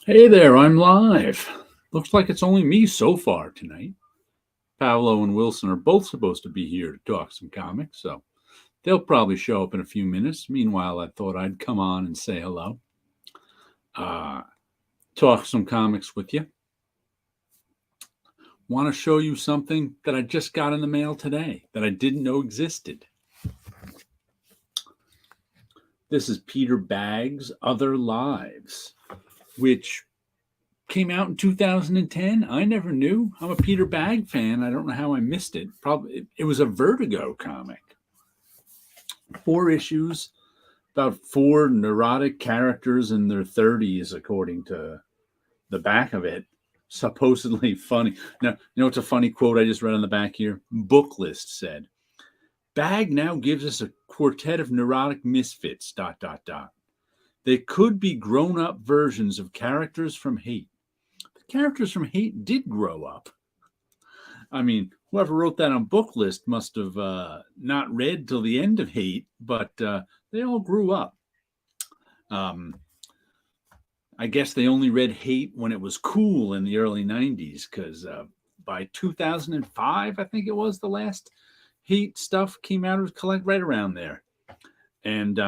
Hey there, I'm live. Looks like it's only me so far tonight. Paulo and Wilson are both supposed to be here to talk some comics, so they'll probably show up in a few minutes. Meanwhile, I thought I'd come on and say hello. Uh, Talk some comics with you. Want to show you something that I just got in the mail today that I didn't know existed. This is Peter Bagge's Other Lives, which came out in 2010. I never knew. I'm a Peter Bagge fan. I don't know how I missed it. Probably it was a Vertigo comic. 4 issues, about 4 neurotic characters in their 30s, according to the back of it. Supposedly funny. Now, you know what's a funny quote I just read on the back here? Book List said, Bagge now gives us a quartet of neurotic misfits, ... They could be grown-up versions of characters from Hate. The characters from Hate did grow up. I mean, whoever wrote that on Book List must have not read till the end of Hate, but they all grew up. I guess they only read Hate when it was cool in the early 90s, because by 2005, I think it was, the last Hate stuff came out. It was right around there. And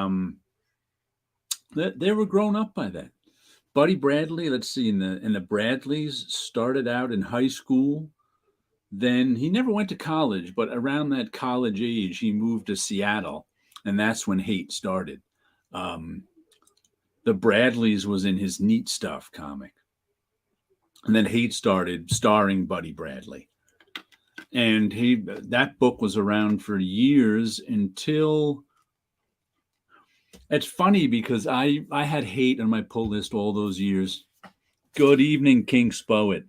they were grown up by then. Buddy Bradley, let's see, in the Bradleys, started out in high school. Then he never went to college, but around that college age, he moved to Seattle, and that's when Hate started. The Bradleys was in his Neat Stuff comic. And then Hate started starring Buddy Bradley. And that book was around for years until... It's funny because I had Hate on my pull list all those years. Good evening, King's Poet.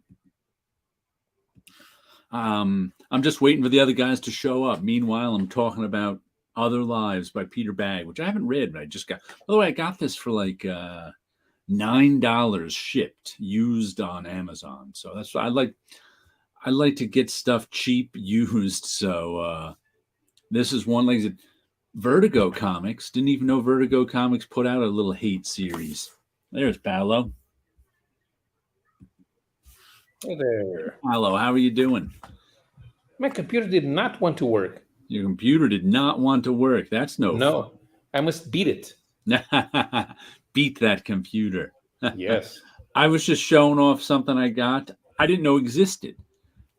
I'm just waiting for the other guys to show up. Meanwhile, I'm talking about Other Lives by Peter Bagge, which I haven't read, but I just got. By the way, I got this for like $9 shipped, used on Amazon. So that's what I like. I like to get stuff cheap, used. So this is one like Vertigo Comics. Didn't even know Vertigo Comics put out a little Hate series. There's Paolo. Hey there. Paolo, how are you doing? My computer did not want to work. Your computer did not want to work. That's no fun. I must beat it. Beat that computer. Yes. I was just showing off something I got. I didn't know existed.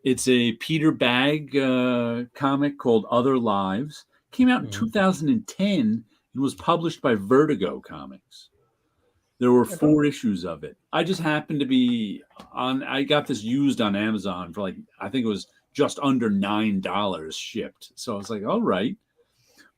It's a Peter Bagge comic called Other Lives. Came out in 2010 and was published by Vertigo Comics. There were 4 issues of it. I just happened to be on. I got this used on Amazon for like, I think it was just under $9 shipped. So I was like, all right.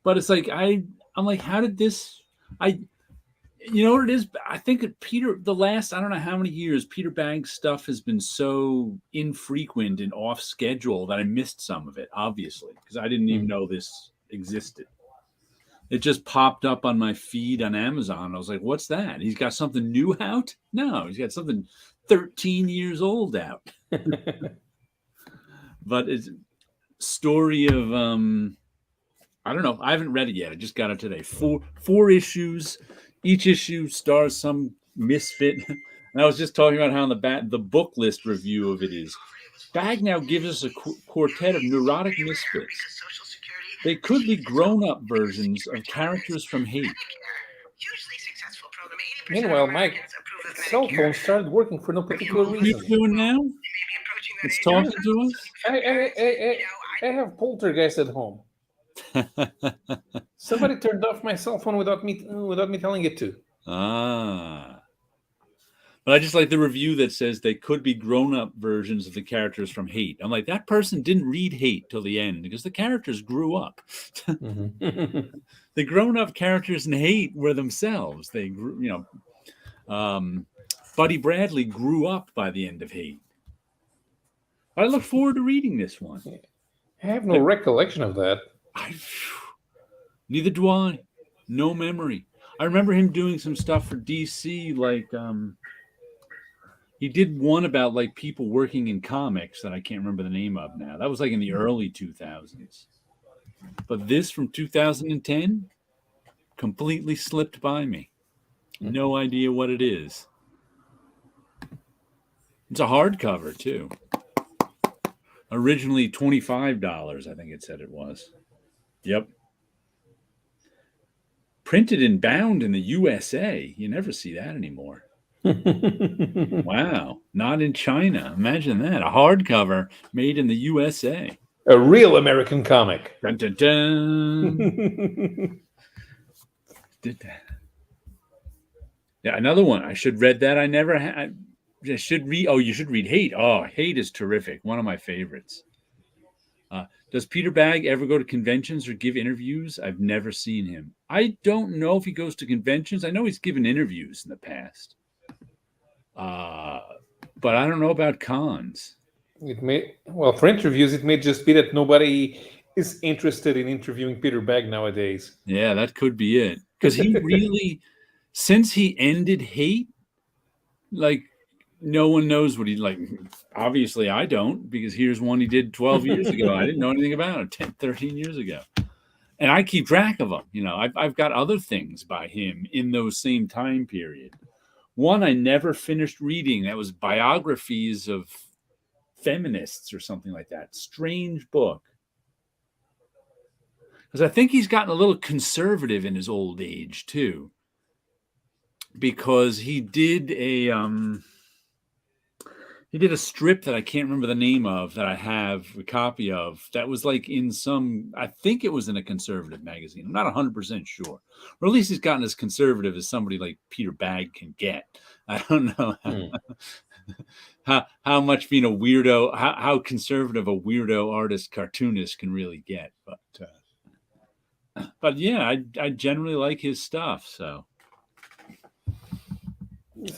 But it's like I'm like, how did this? You know what it is? I think Peter, the last, I don't know how many years, Peter Bagge's stuff has been so infrequent and off schedule that I missed some of it, obviously, because I didn't even know this existed. It just popped up on my feed on Amazon. I was like, what's that? He's got something new out? No, he's got something 13 years old out. But it's a story of, I don't know. I haven't read it yet. I just got it today. 4 issues. Each issue stars some misfit. And I was just talking about how on the book list review of it is, Bagge now gives us a quartet of neurotic misfits. They could be grown-up versions of characters from Hate. Meanwhile, my cell phone started working for no particular reason. What are you doing now? It's talking to us? I have poltergeist at home. Somebody turned off my cell phone without me telling it to. But I just like the review that says they could be grown-up versions of the characters from Hate. I'm like, that person didn't read Hate till the end because the characters grew up. The grown-up characters in Hate were themselves. They grew, Buddy Bradley grew up by the end of Hate. I look forward to reading this one. I have no recollection of that. Neither do I. No memory. I remember him doing some stuff for DC, like he did one about like people working in comics that I can't remember the name of now. That was like in the early 2000s. But this from 2010 completely slipped by me. No idea what it is. It's a hardcover too. Originally $25, I think it said it was. Yep. Printed and bound in the USA. You never see that anymore. Wow. Not in China. Imagine that. A hardcover made in the USA. A real American comic. Dun, dun, dun. Did that. Yeah, another one. I should read that. I never had. I should read. Oh, you should read Hate. Oh, Hate is terrific. One of my favorites. Does Peter Bagg ever go to conventions or give interviews? I've never seen him. I don't know if he goes to conventions. I know he's given interviews in the past. But I don't know about cons. For interviews, it may just be that nobody is interested in interviewing Peter Bagg nowadays. Yeah, that could be it. Because he really, since he ended Hate, like, no one knows what he like. Obviously, I don't, because here's one he did 12 years ago. I didn't know anything about it 10, 13 years ago. And I keep track of them. You know, I've got other things by him in those same time period. One I never finished reading, that was biographies of feminists or something like that. Strange book. Because I think he's gotten a little conservative in his old age, too. Because he did a strip that I can't remember the name of, that I have a copy of, that was like in some, I think it was in a conservative magazine. I'm not 100% sure. Or at least he's gotten as conservative as somebody like Peter Bagg can get. I don't know how much being a weirdo, how conservative a weirdo artist cartoonist can really get. But yeah, I generally like his stuff, so.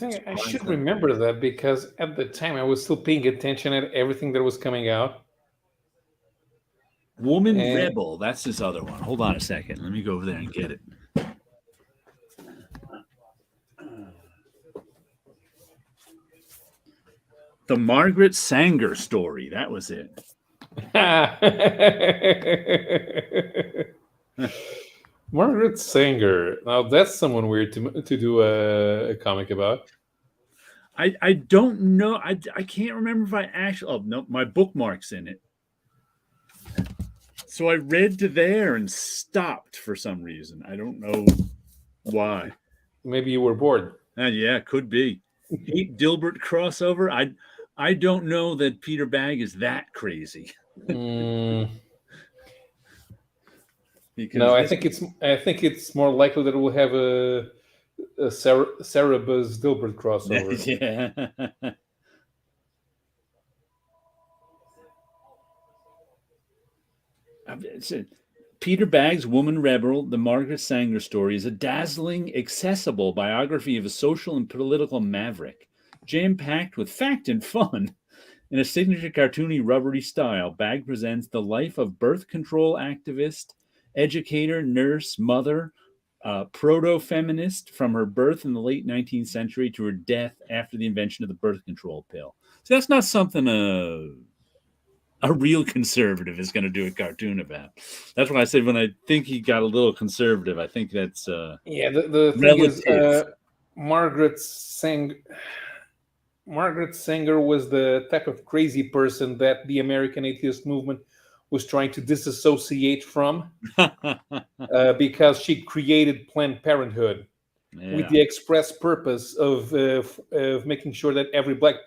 I should remember that, because at the time I was still paying attention at everything that was coming out. Woman Rebel, that's his other one. Hold on a second. Let me go over there and get it. The Margaret Sanger story. That was it. Margaret Sanger. Now that's someone weird to do a comic about. I don't know. I can't remember if I actually. Oh no, my bookmark's in it. So I read to there and stopped for some reason. I don't know why. Maybe you were bored. Yeah, could be. Hate Dilbert crossover. I don't know that Peter Bagg is that crazy. No, I think it's more likely that we'll have a Sarah Buzz Dilbert crossover. Yeah. Peter Bagg's Woman Rebel, the Margaret Sanger story, is a dazzling, accessible biography of a social and political maverick, jam-packed with fact and fun. In a signature cartoony, rubbery style, Bagg presents the life of birth control activist, educator, nurse, mother, proto-feminist from her birth in the late 19th century to her death after the invention of the birth control pill. So that's not something a real conservative is going to do a cartoon about. That's why I said when I think he got a little conservative, I think that's the thing is, Margaret Sanger was the type of crazy person that the American atheist movement was trying to disassociate from, because she created Planned Parenthood with the express purpose of making sure that every black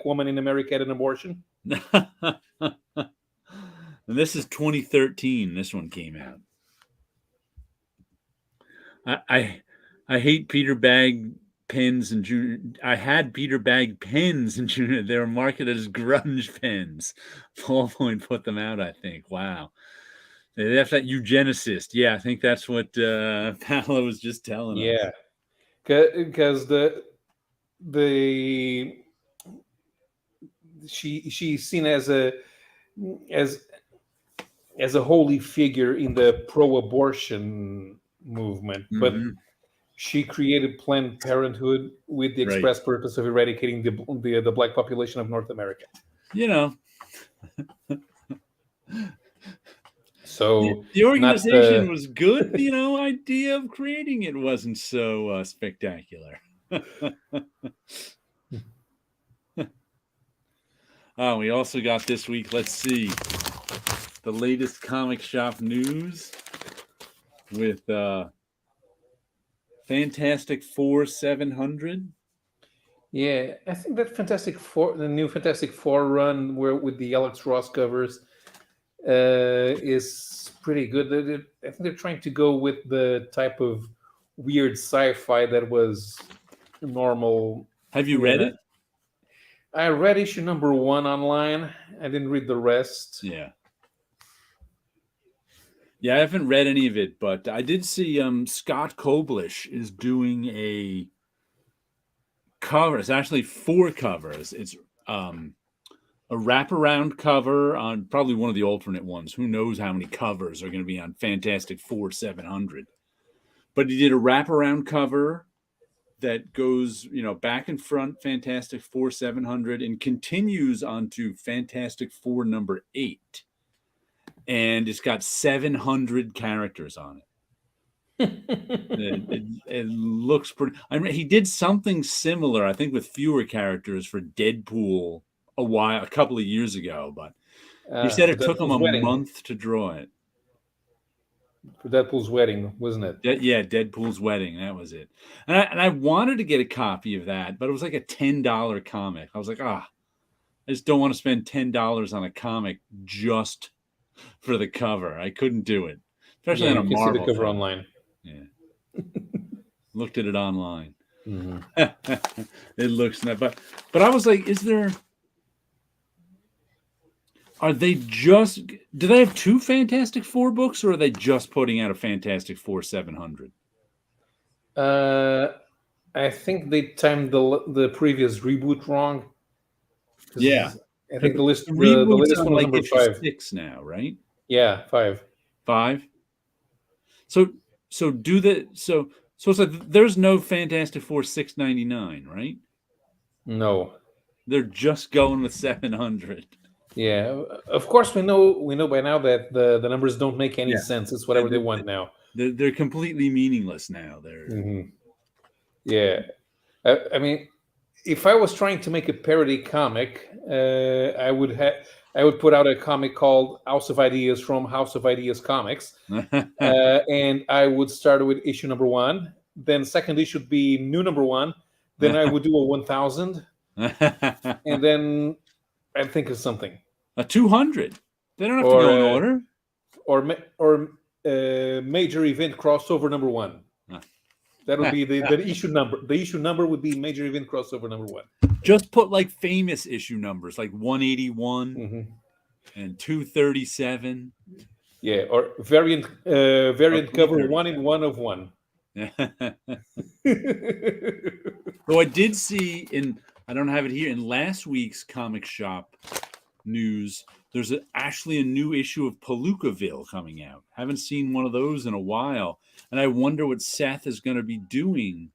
woman in America had an abortion. And this is 2013. This one came out. I hate Peter Bagg pens and junior. I had Peter Bagg pens in junior. They were marketed as grunge pens. Ballpoint put them out, I think. Wow. They have that eugenicist. Yeah, I think that's what Paolo was just telling us. Yeah, because she's seen as a holy figure in the pro-abortion movement, but she created Planned Parenthood with the express purpose of eradicating the black population of North America. You know. So The not organization was good. The idea of creating it wasn't so spectacular. We also got this week, let's see, the latest comic shop news with Fantastic Four 700. Yeah, I think that the new Fantastic Four run with the Alex Ross covers is pretty good. I think they're trying to go with the type of weird sci-fi that was normal. Have you read it? I read issue number 1 online. I didn't read the rest. Yeah, I haven't read any of it, but I did see Scott Koblish is doing a cover. It's actually 4 covers. It's a wraparound cover on probably one of the alternate ones. Who knows how many covers are going to be on Fantastic Four 700. But he did a wraparound cover that goes, back and front Fantastic Four 700 and continues onto Fantastic Four number 8. And it's got 700 characters on it. It looks pretty. I mean, he did something similar, I think, with fewer characters for Deadpool a couple of years ago, but he said it took him a month to draw it. For Deadpool's wedding, wasn't it? Yeah, Deadpool's wedding. That was it. And I wanted to get a copy of that, but it was like a $10 comic. I was like, I just don't want to spend $10 on a comic just for the cover. I couldn't do it, especially on a Marvel. You can see the cover online. Yeah, looked at it online. Mm-hmm. It looks nice, but I was like, do they have 2 Fantastic Four books, or are they just putting out a Fantastic Four 700? I think they timed the previous reboot wrong. Yeah, I think the latest one like number 5. 6 now, right? Yeah, 5. 5. So it's like there's no Fantastic Four 699, right? No, they're just going with 700. Yeah, of course we know by now that the numbers don't make any sense. It's whatever they want now. They're completely meaningless now. Mm-hmm. Yeah, I mean, if I was trying to make a parody comic, I would put out a comic called House of Ideas from House of Ideas Comics, and I would start with issue number 1. Then second issue would be new number 1. Then I would do a 1000, and then I'd think of something. A 200. They don't have to go in order. Or major event crossover number 1. That would be the issue number. The issue number would be major event crossover number 1. Just put like famous issue numbers, like 181 and 237. Yeah, or variant cover 1 in 1 of 1. So I did see I don't have it here, in last week's comic shop news, there's actually a new issue of Palookaville coming out. Haven't seen one of those in a while. And I wonder what Seth is going to be doing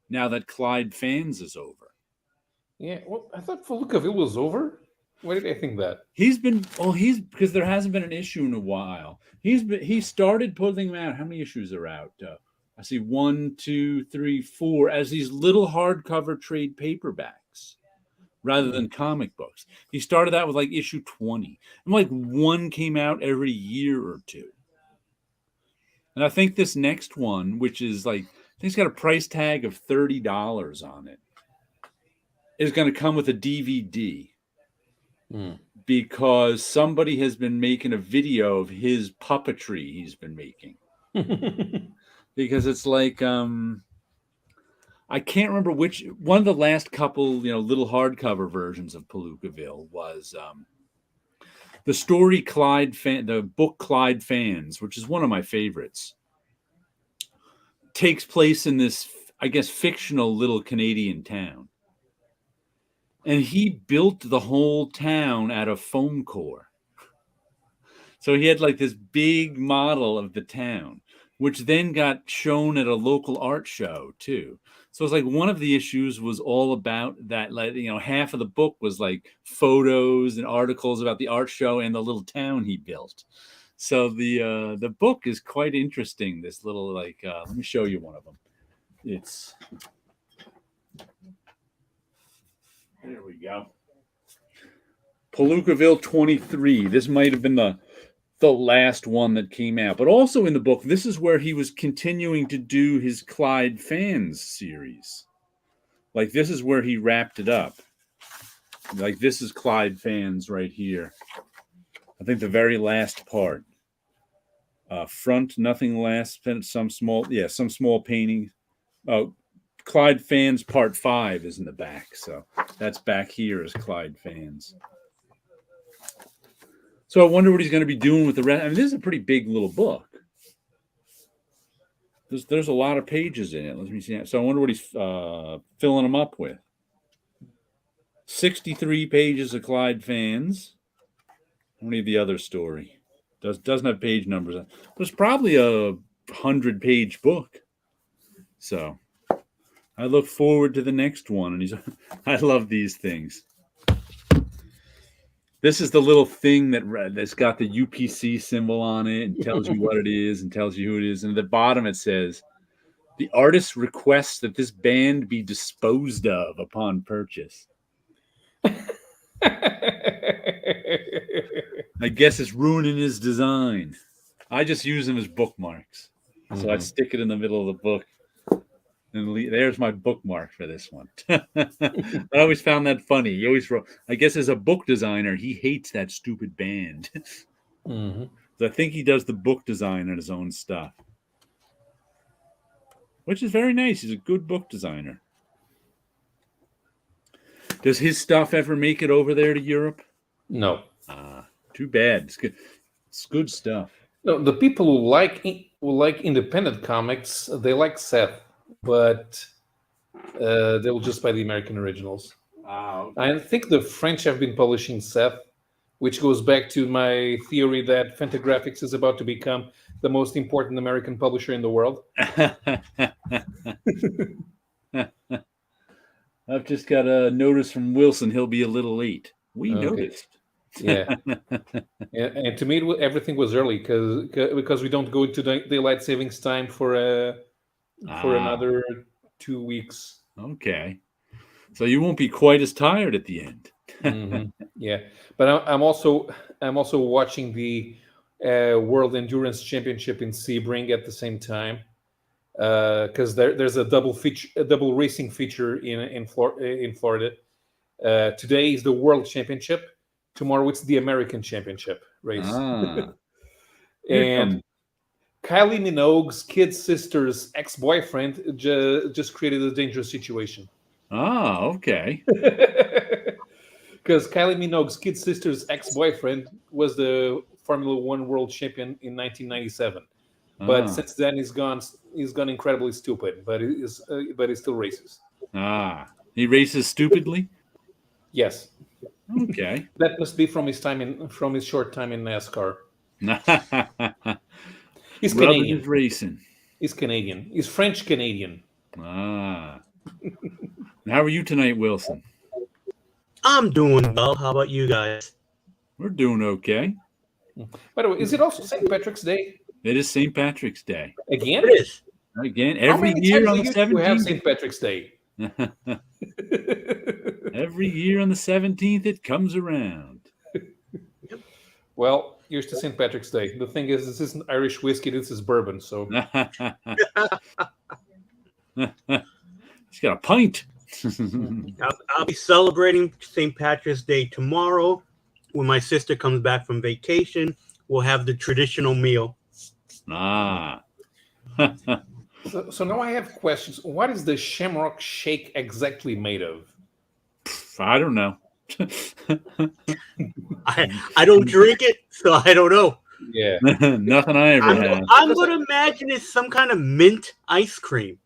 now that Clyde Fans is over. Yeah, well, I thought Palookaville was over. Why did I think that? Because there hasn't been an issue in a while. He started putting them out. How many issues are out? I see 1, 2, 3, 4 as these little hardcover trade paperbacks rather than comic books. He started out with like issue 20, and like one came out every year or two. And I think this next one, which is like, I think it's got a price tag of $30 on it, is going to come with a DVD. Because somebody has been making a video of his puppetry he's been making. Because it's like, I can't remember which one of the last couple, little hardcover versions of Palookaville was the story the book Clyde Fans, which is one of my favorites, takes place in this, I guess, fictional little Canadian town. And he built the whole town out of foam core. So he had like this big model of the town, which then got shown at a local art show too. So it's like one of the issues was all about that, like, half of the book was like photos and articles about the art show and the little town he built. So the book is quite interesting. This little let me show you one of them. It's there we go. Palookaville 23. This might have been the last one that came out. But also in the book, this is where he was continuing to do his Clyde Fans series. Like this is where he wrapped it up. Like this is Clyde Fans right here. I think the very last part. Front, nothing lasts. Some small painting. Oh, Clyde Fans Part 5 is in the back. So that's back here is Clyde Fans. So I wonder what he's going to be doing with the rest. I mean, this is a pretty big little book. There's a lot of pages in it. Let me see. So I wonder what he's filling them up with. 63 pages of Clyde Fans. How many of the other story? Doesn't have page numbers. There's probably a 100-page book. So I look forward to the next one. And I love these things. This is the little thing that's got the UPC symbol on it and tells you what it is and tells you who it is. And at the bottom it says, the artist requests that this band be disposed of upon purchase. I guess it's ruining his design. I just use them as bookmarks. So I stick it in the middle of the book. And there's my bookmark for this one. I always found that funny. He always wrote, I guess as a book designer, he hates that stupid band. So I think he does the book design on his own stuff. Which is very nice. He's a good book designer. Does his stuff ever make it over there to Europe? No. Too bad. It's good. It's good stuff. No, the people who like independent comics, they like Seth, but they will just buy the American originals. Okay. I think the French have been publishing Seth, which goes back to my theory that Fantagraphics is about to become the most important American publisher in the world. I've just got a notice from Wilson. He'll be a little late. We noticed. Yeah. And to me, everything was early because we don't go into daylight savings time for another 2 weeks. Okay. So you won't be quite as tired at the end. Yeah, but I'm also watching the World Endurance Championship in Sebring at the same time because there's a double racing feature in Florida. Today is the World Championship. Tomorrow it's the American Championship race. And Kylie Minogue's kid sister's ex-boyfriend just created a dangerous situation. Okay. Because Kylie Minogue's kid sister's ex-boyfriend was the Formula One world champion in 1997. But since then he's gone incredibly stupid. But he still races. He races stupidly? Yes. Okay. That must be from his short time in NASCAR. He's Canadian. Racing. He's Canadian. He's French Canadian. How are you tonight, Wilson? I'm doing well. How about you guys? We're doing okay. By the way, is it also St. Patrick's Day? It is St. Patrick's Day. Again? It is. Again, every year on the 17th. We have St. Patrick's Day. Every year on the 17th, it comes around. Well, here's to St. Patrick's Day. The thing is, this isn't Irish whiskey, this is bourbon, so... He's got a pint. I'll be celebrating St. Patrick's Day tomorrow. When my sister comes back from vacation, we'll have the traditional meal. So now I have questions. What is the Shamrock Shake exactly made of? I don't know. I don't drink it, so I don't know. Yeah. Nothing I ever had. I'm going to imagine it's some kind of mint ice cream.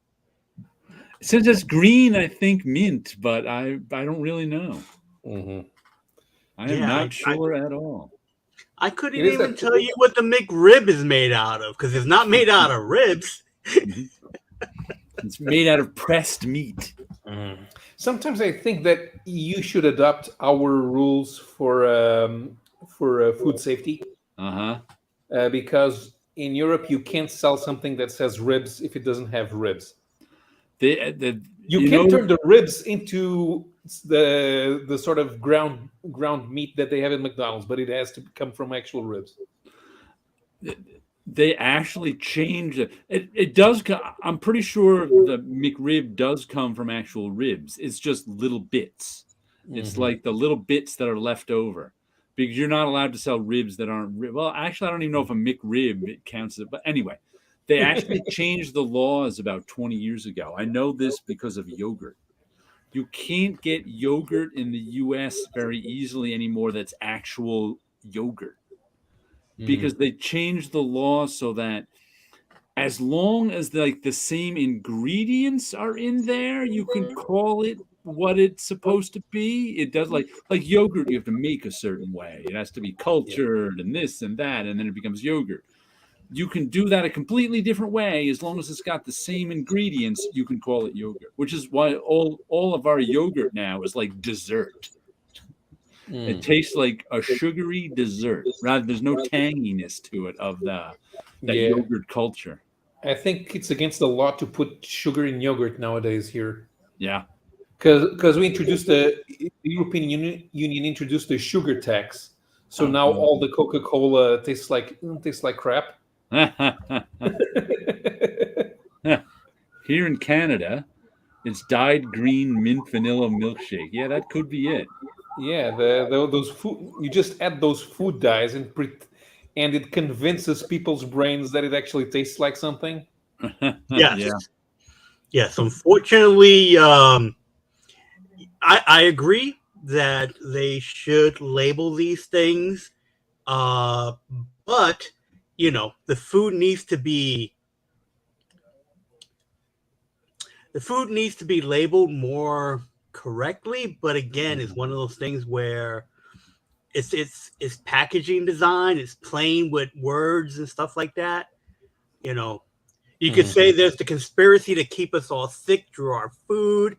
Since it's green, I think mint, but I don't really know. I am not sure at all. I couldn't even tell you what the McRib is made out of, because it's not made out of ribs. It's made out of pressed meat. Sometimes I think that you should adopt our rules for food safety. because in Europe you can't sell something that says ribs if it doesn't have ribs. You can't turn the ribs into the sort of ground meat that they have at McDonald's, but it has to come from actual ribs. They actually changed it. It does. I'm pretty sure the McRib does come from actual ribs. It's just little bits. It's like the little bits that are left over, because you're not allowed to sell ribs that aren't rib. Well, actually, I don't even know if a McRib it counts it. But anyway, they actually changed the laws about 20 years ago. I know this because of yogurt. You can't get yogurt in the U.S. very easily anymore that's actual yogurt, because they changed the law so that as long as like the same ingredients are in there, you can call it what it's supposed to be. It does like yogurt, you have to make a certain way. It has to be cultured and this and that, and then it becomes yogurt. You can do that a completely different way. As long as it's got the same ingredients, you can call it yogurt, which is why all of our yogurt now is like dessert. It tastes like a sugary dessert. Rather, there's no tanginess to it of that yogurt culture. I think it's against the law to put sugar in yogurt nowadays here. Yeah, because we introduced the European Union introduced the sugar tax, so now all the Coca-Cola tastes like crap. Here in Canada, it's dyed green mint vanilla milkshake. Yeah, that could be it. Yeah, those food, you just add those food dyes and it convinces people's brains that it actually tastes like something. Yes. Unfortunately, I agree that they should label these things, but the food needs to be labeled more correctly. But again, it's one of those things where it's packaging design, it's playing with words and stuff like that. You could say there's the conspiracy to keep us all sick through our food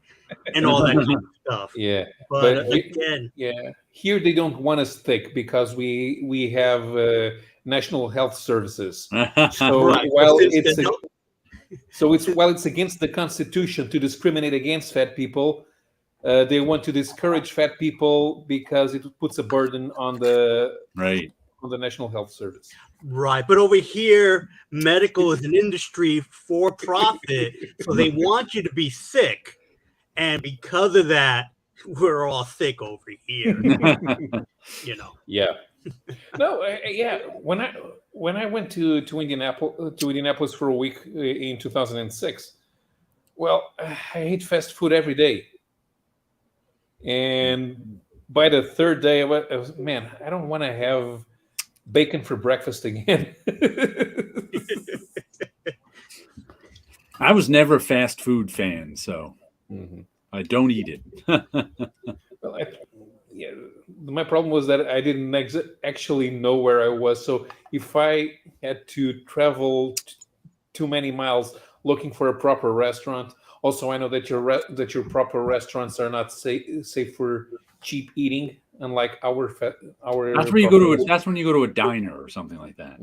and all that kind of stuff. Yeah, but again, here they don't want us thick because we have national health services. So while it's against the Constitution to discriminate against fat people, they want to discourage fat people because it puts a burden on the National Health Service. Right, but over here, medical is an industry for profit, so they want you to be sick, and because of that, we're all sick over here. Yeah. No. When I went to Indianapolis for a week in 2006, well, I ate fast food every day, and by the third day, I was, man, I don't want to have bacon for breakfast again. I was never a fast food fan, so I don't eat it. Well, my problem was that I didn't actually know where I was. So if I had to travel too many miles looking for a proper restaurant, also I know that your proper restaurants are not safe for cheap eating. Unlike our that's when you go to a diner or something like that.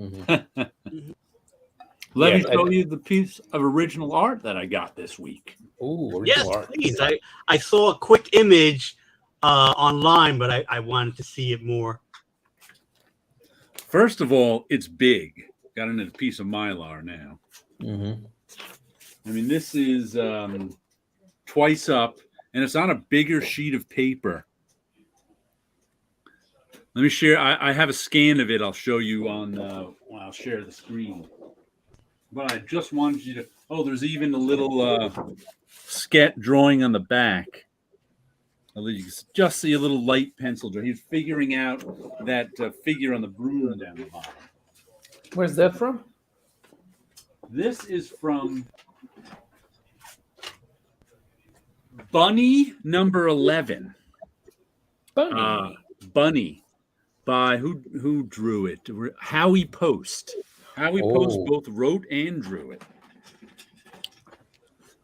Let me show you the piece of original art that I got this week. Oh, yes, art. Please. I saw a quick image online, but I wanted to see it more. First of all, it's big. Got in a piece of Mylar now. I mean, this is twice up, and it's on a bigger sheet of paper. Let me share. I have a scan of it. I'll show you I'll share the screen. But I just wanted you to. Oh, there's even a little sketch drawing on the back. You can just see a little light pencil drawing. He's figuring out that figure on the broom down the bottom. Where's that from? This is from Bunny number 11. Bunny. By who drew it? Howie Post. Howie Post both wrote and drew it.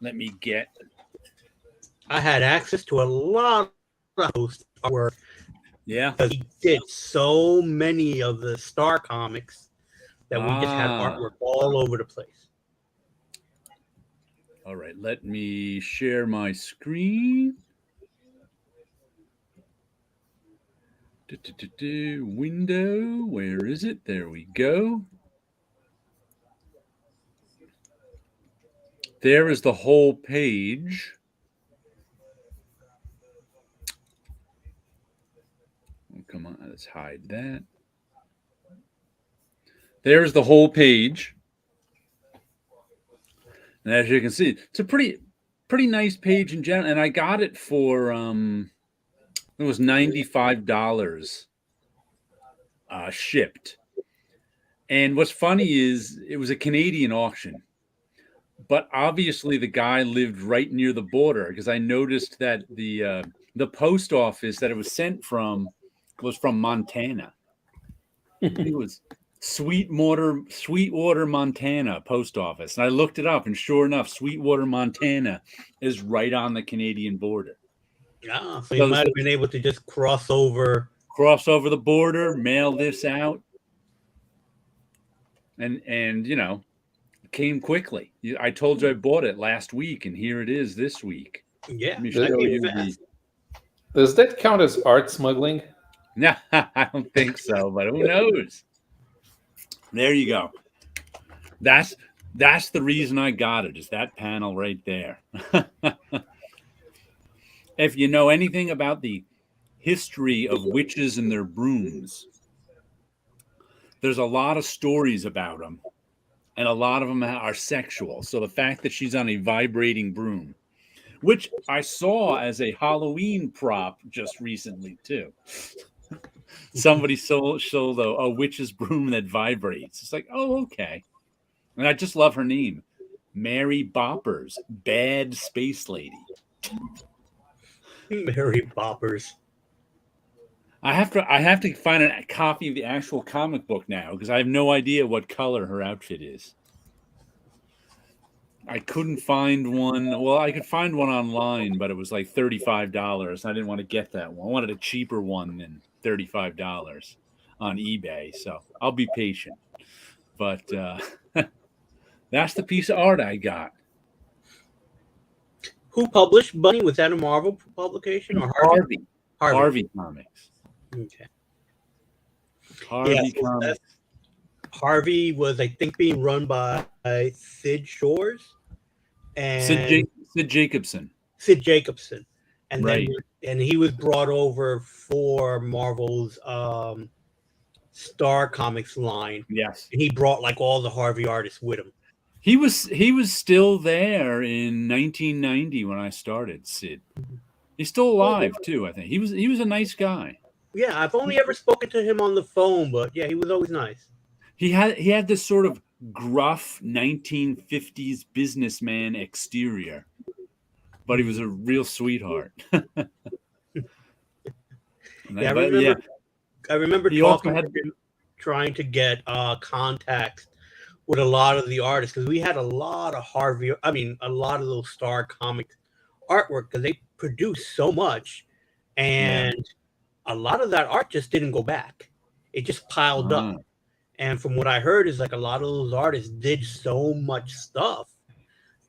Let me get. I had access to a lot of Post work. Yeah, because he did so many of the Star comics. that we just had artwork all over the place. All right, let me share my screen. Window, where is it? There we go. There is the whole page. Oh, come on, let's hide that. There's the whole page. And as you can see, it's a pretty nice page in general. And I got it for it was $95 shipped. And what's funny is it was a Canadian auction. But obviously the guy lived right near the border, because I noticed that the post office that it was sent from was from Montana. It was Sweetwater, Montana post office. And I looked it up, and sure enough, Sweetwater, Montana is right on the Canadian border. Yeah, so you might have been able to just cross over the border, mail this out, and you know, it came quickly. I told you I bought it last week, and here it is this week. Yeah, Let me show you Does that count as art smuggling? No, I don't think so, but who knows? There you go. That's the reason I got it, is that panel right there. If you know anything about the history of witches and their brooms, there's a lot of stories about them, and a lot of them are sexual. So the fact that she's on a vibrating broom, which I saw as a Halloween prop just recently too. Somebody sold a witch's broom that vibrates. It's like, oh, okay. And I just love her name, Mary Boppers, Bad Space Lady. Mary Boppers. I have to find a copy of the actual comic book now, because I have no idea what color her outfit is. I couldn't find one. Well, I could find one online, but it was like $35. I didn't want to get that one. I wanted a cheaper one than $35 on eBay. So I'll be patient. But that's the piece of art I got. Who published Bunny? Was that a Marvel publication or Harvey? Harvey Comics. Okay. Harvey Comics. Harvey was, I think, being run by Sid Shores and Sid Jacobson. Sid Jacobson, and right. And he was brought over for Marvel's Star Comics line. Yes, and he brought like all the Harvey artists with him. He was still there in 1990 when I started. Sid, he's still alive too. I think he was a nice guy. Yeah, I've only ever spoken to him on the phone, but yeah, he was always nice. He had this sort of gruff 1950s businessman exterior, but he was a real sweetheart. I remember trying to get contacts with a lot of the artists, because we had a lot of a lot of those Star Comics artwork, because they produced so much, and a lot of that art just didn't go back. It just piled up. And from what I heard is like a lot of those artists did so much stuff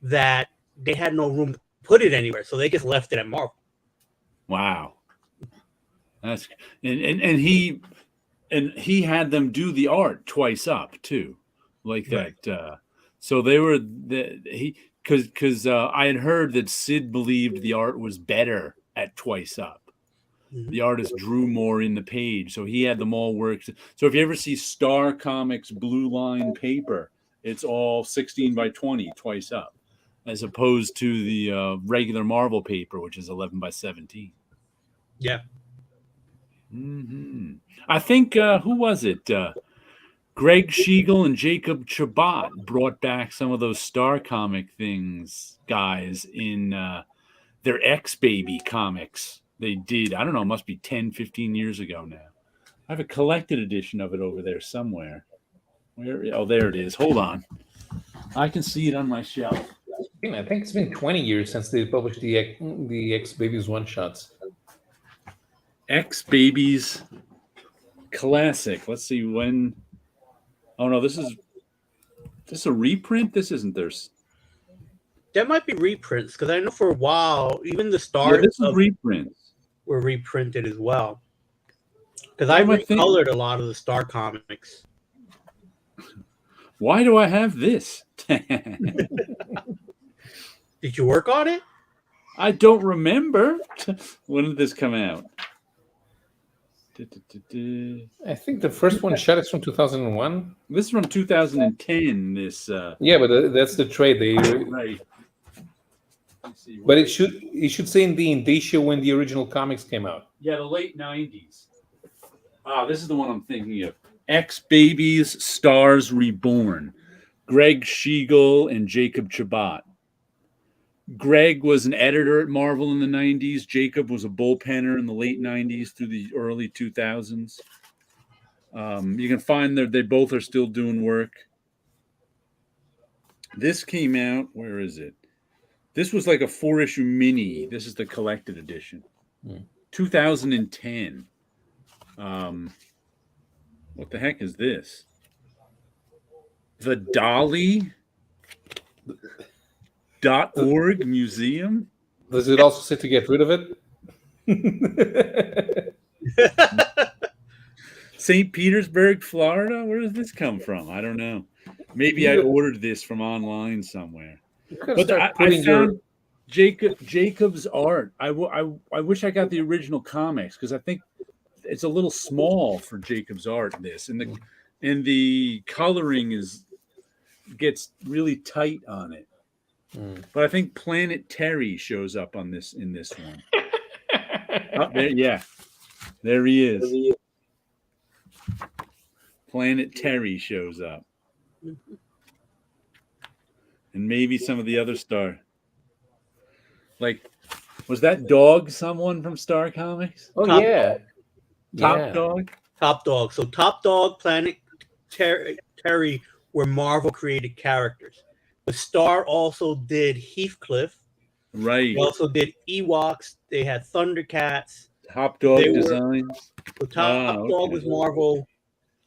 that they had no room to put it anywhere, so they just left it at Marvel. Wow, that's and he had them do the art twice up too, like that. So they were because I had heard that Sid believed the art was better at twice up. The artist drew more in the page, so he had them all worked. So if you ever see Star Comics blue line paper, it's all 16 by 20 twice up, as opposed to the regular Marvel paper, which is 11 by 17. Yeah. I think who was it? Greg Schiegel and Jacob Chabot brought back some of those Star Comic things, guys, in their X-Baby comics. They did. I don't know. It must be 10, 15 years ago now. I have a collected edition of it over there somewhere. Where? Oh, there it is. Hold on. I can see it on my shelf. I think it's been 20 years since they published the X-Babies one-shots. X-Babies Classic. Let's see when. Oh no, this is a reprint. This isn't theirs. That might be reprints because I know for a while even the Yeah, stars this is reprints. were reprinted as well. Because Why I am I think- recolored a lot of the Star comics. Why do I have this? Did you work on it? I don't remember. When did this come out? I think the first one shot is from 2001. This is from 2010. This Yeah, but that's the trade. They right. But it should say in the indicia when the original comics came out. Yeah, the late 90s. Ah, this is the one I'm thinking of. X-Babies, Stars Reborn. Greg Schiegel and Jacob Chabot. Greg was an editor at Marvel in the 90s. Jacob was a bullpenner in the late 90s through the early 2000s. You can find that they both are still doing work. This came out, where is it? This was like a 4-issue mini. This is the collected edition. 2010. What the heck is this? The Dolly.org Museum? Does it also say to get rid of it? St. Petersburg, Florida? Where does this come from? I don't know. Maybe I ordered this from online somewhere. But I found Jacob's art. I wish I got the original comics because I think it's a little small for Jacob's art. This and the coloring gets really tight on it. But I think Planet Terry shows up on this in this one. There he is. Planet Terry shows up. And maybe some of the other Star. Like, was that Dog someone from Star Comics? Oh, Top yeah. Top Dog? Top Dog. So Top Dog, Planet Terry were Marvel created characters. The Star also did Heathcliff. Right. They also did Ewoks. They had Thundercats. Top Dog Designs. So Top Dog was Marvel.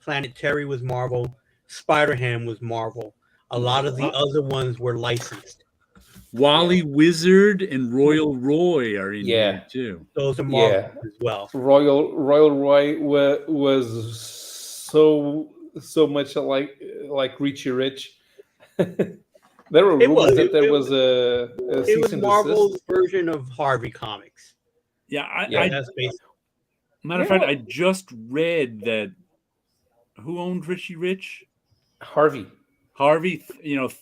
Planet Terry was Marvel. Spider-Ham was Marvel. A lot of the other ones were licensed. Wally Wizard and Royal Roy are in here too. Those are Marvel as well. Royal Roy was so much like Richie Rich. There were rumors that there was a it was Marvel's version of Harvey Comics. Yeah, that's basically. Matter of fact, I just read that. Who owned Richie Rich? Harvey,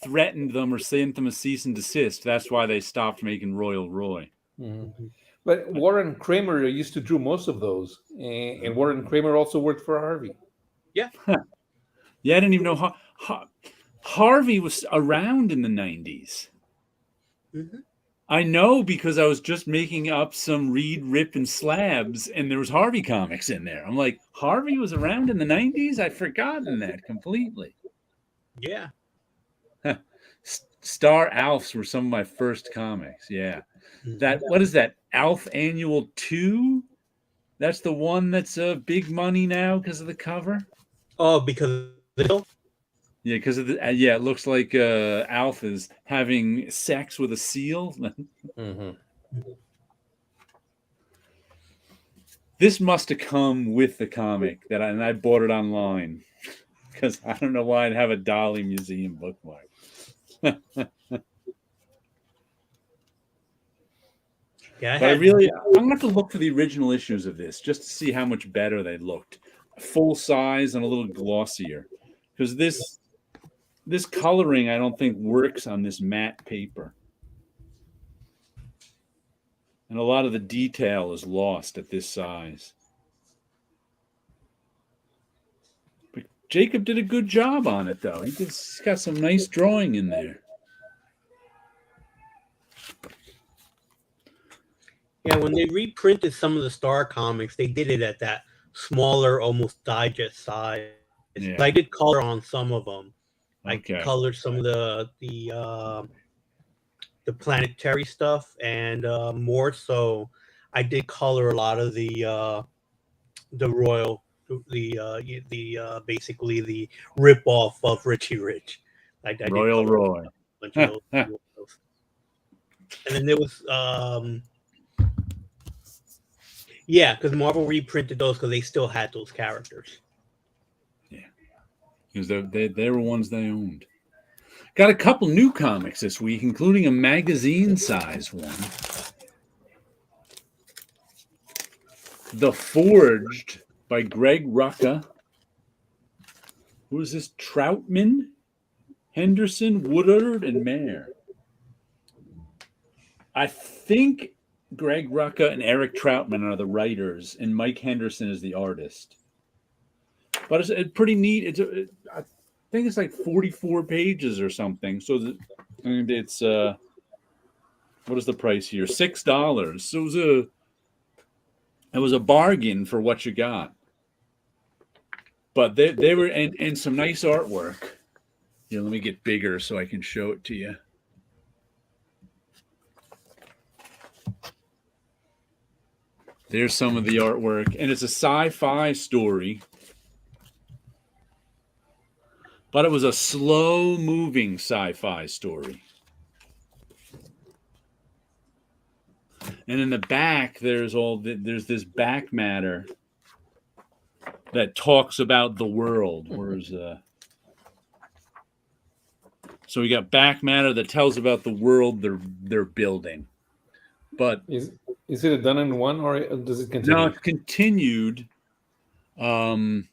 threatened them or sent them a cease and desist. That's why they stopped making Royal Roy. Mm-hmm. But Warren Kramer used to draw most of those, and Warren Kramer also worked for Harvey. Yeah, yeah. I didn't even know Harvey was around in the 90s. Mm-hmm. I know because I was just making up some Reed, Rip, and Slabs, and there was Harvey comics in there. I'm like, Harvey was around in the 90s? I'd forgotten that completely. Yeah. Star Alfs were some of my first comics. Yeah. What is that? Alf Annual 2? That's the one that's big money now because of the cover? Oh, because yeah, because of it looks like Alf is having sex with a seal. Mm-hmm. This must have come with the comic and I bought it online because I don't know why I'd have a Dolly Museum bookmark. Yeah, but I'm gonna have to look for the original issues of this just to see how much better they looked, full size and a little glossier, because this coloring I don't think works on this matte paper, and a lot of the detail is lost at this size. But Jacob did a good job on it, though. He's got some nice drawing in there. Yeah, when they reprinted some of the Star comics, they did it at that smaller, almost digest size. Yeah. I did color on some of them. Okay. I colored some of the planetary stuff, and more so, I did color a lot of the royal basically the rip off of Richie Rich. I did Royal cover Roy. a bunch of those. And then there was yeah, because Marvel reprinted those because they still had those characters. Yeah, because they were ones they owned. Got a couple new comics this week, including a magazine size one. The Forged by Greg Rucka. Who is this? Troutman, Henderson, Woodard, and Mayer. I think Greg Rucka and Eric Troutman are the writers, and Mike Henderson is the artist. But it's pretty neat. I think it's like 44 pages or something. So it's what is the price here? $6. So it was a bargain for what you got. But they were and some nice artwork. Yeah, let me get bigger so I can show it to you. There's some of the artwork, and it's a sci-fi story. But it was a slow-moving sci-fi story. And in the back, there's this back matter that talks about the world. So we got back matter that tells about the world they're building. But is it a done in one, or does it continue? No, it's continued. It's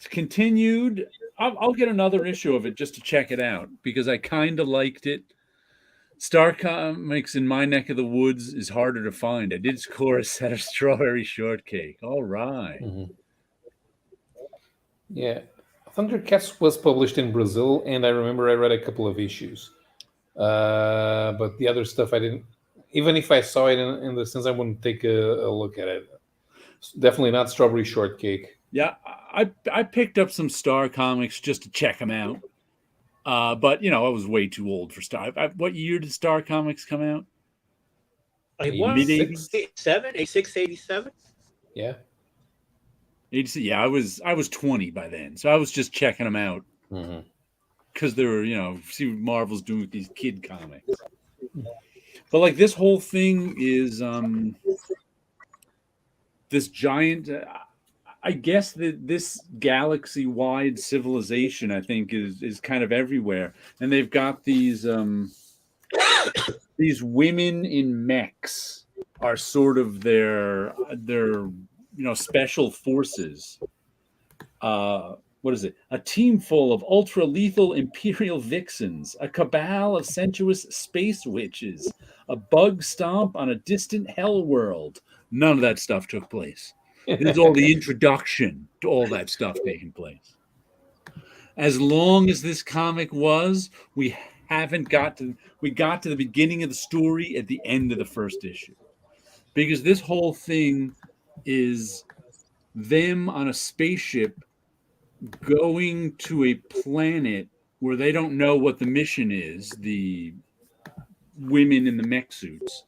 continued. I'll get another issue of it just to check it out because I kind of liked it. Star Comics in my neck of the woods is harder to find. I did score a set of Strawberry Shortcake. All right. Mm-hmm. Yeah. Thundercats was published in Brazil, and I remember I read a couple of issues. But the other stuff I didn't. Even if I saw it in the sense, I wouldn't take a look at it. Definitely not Strawberry Shortcake. Yeah, I picked up some Star Comics just to check them out. But, I was way too old for Star. What year did Star Comics come out? Mid-80s? 86, 87? Yeah. Yeah, I was 20 by then. So I was just checking them out. Because they were, see what Marvel's doing with these kid comics. But, like, this whole thing is this giant... I guess that this galaxy-wide civilization, I think, is kind of everywhere, and they've got these women in mechs are sort of their special forces. What is it? A team full of ultra-lethal Imperial vixens, a cabal of sensuous space witches, a bug stomp on a distant hell world. None of that stuff took place. This is all the introduction to all that stuff taking place. As long as this comic was, we got to the beginning of the story at the end of the first issue. Because this whole thing is them on a spaceship going to a planet where they don't know what the mission is, the women in the mech suits.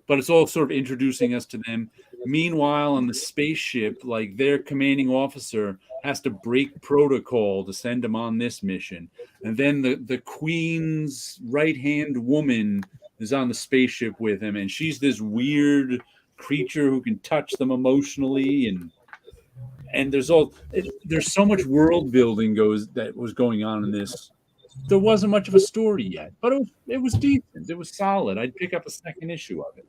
But it's all sort of introducing us to them. Meanwhile, on the spaceship, like their commanding officer has to break protocol to send them on this mission. And then the Queen's right-hand woman is on the spaceship with him. And she's this weird creature who can touch them emotionally. And there's so much world building that was going on in this. There wasn't much of a story yet, but it was decent. It was solid. I'd pick up a second issue of it.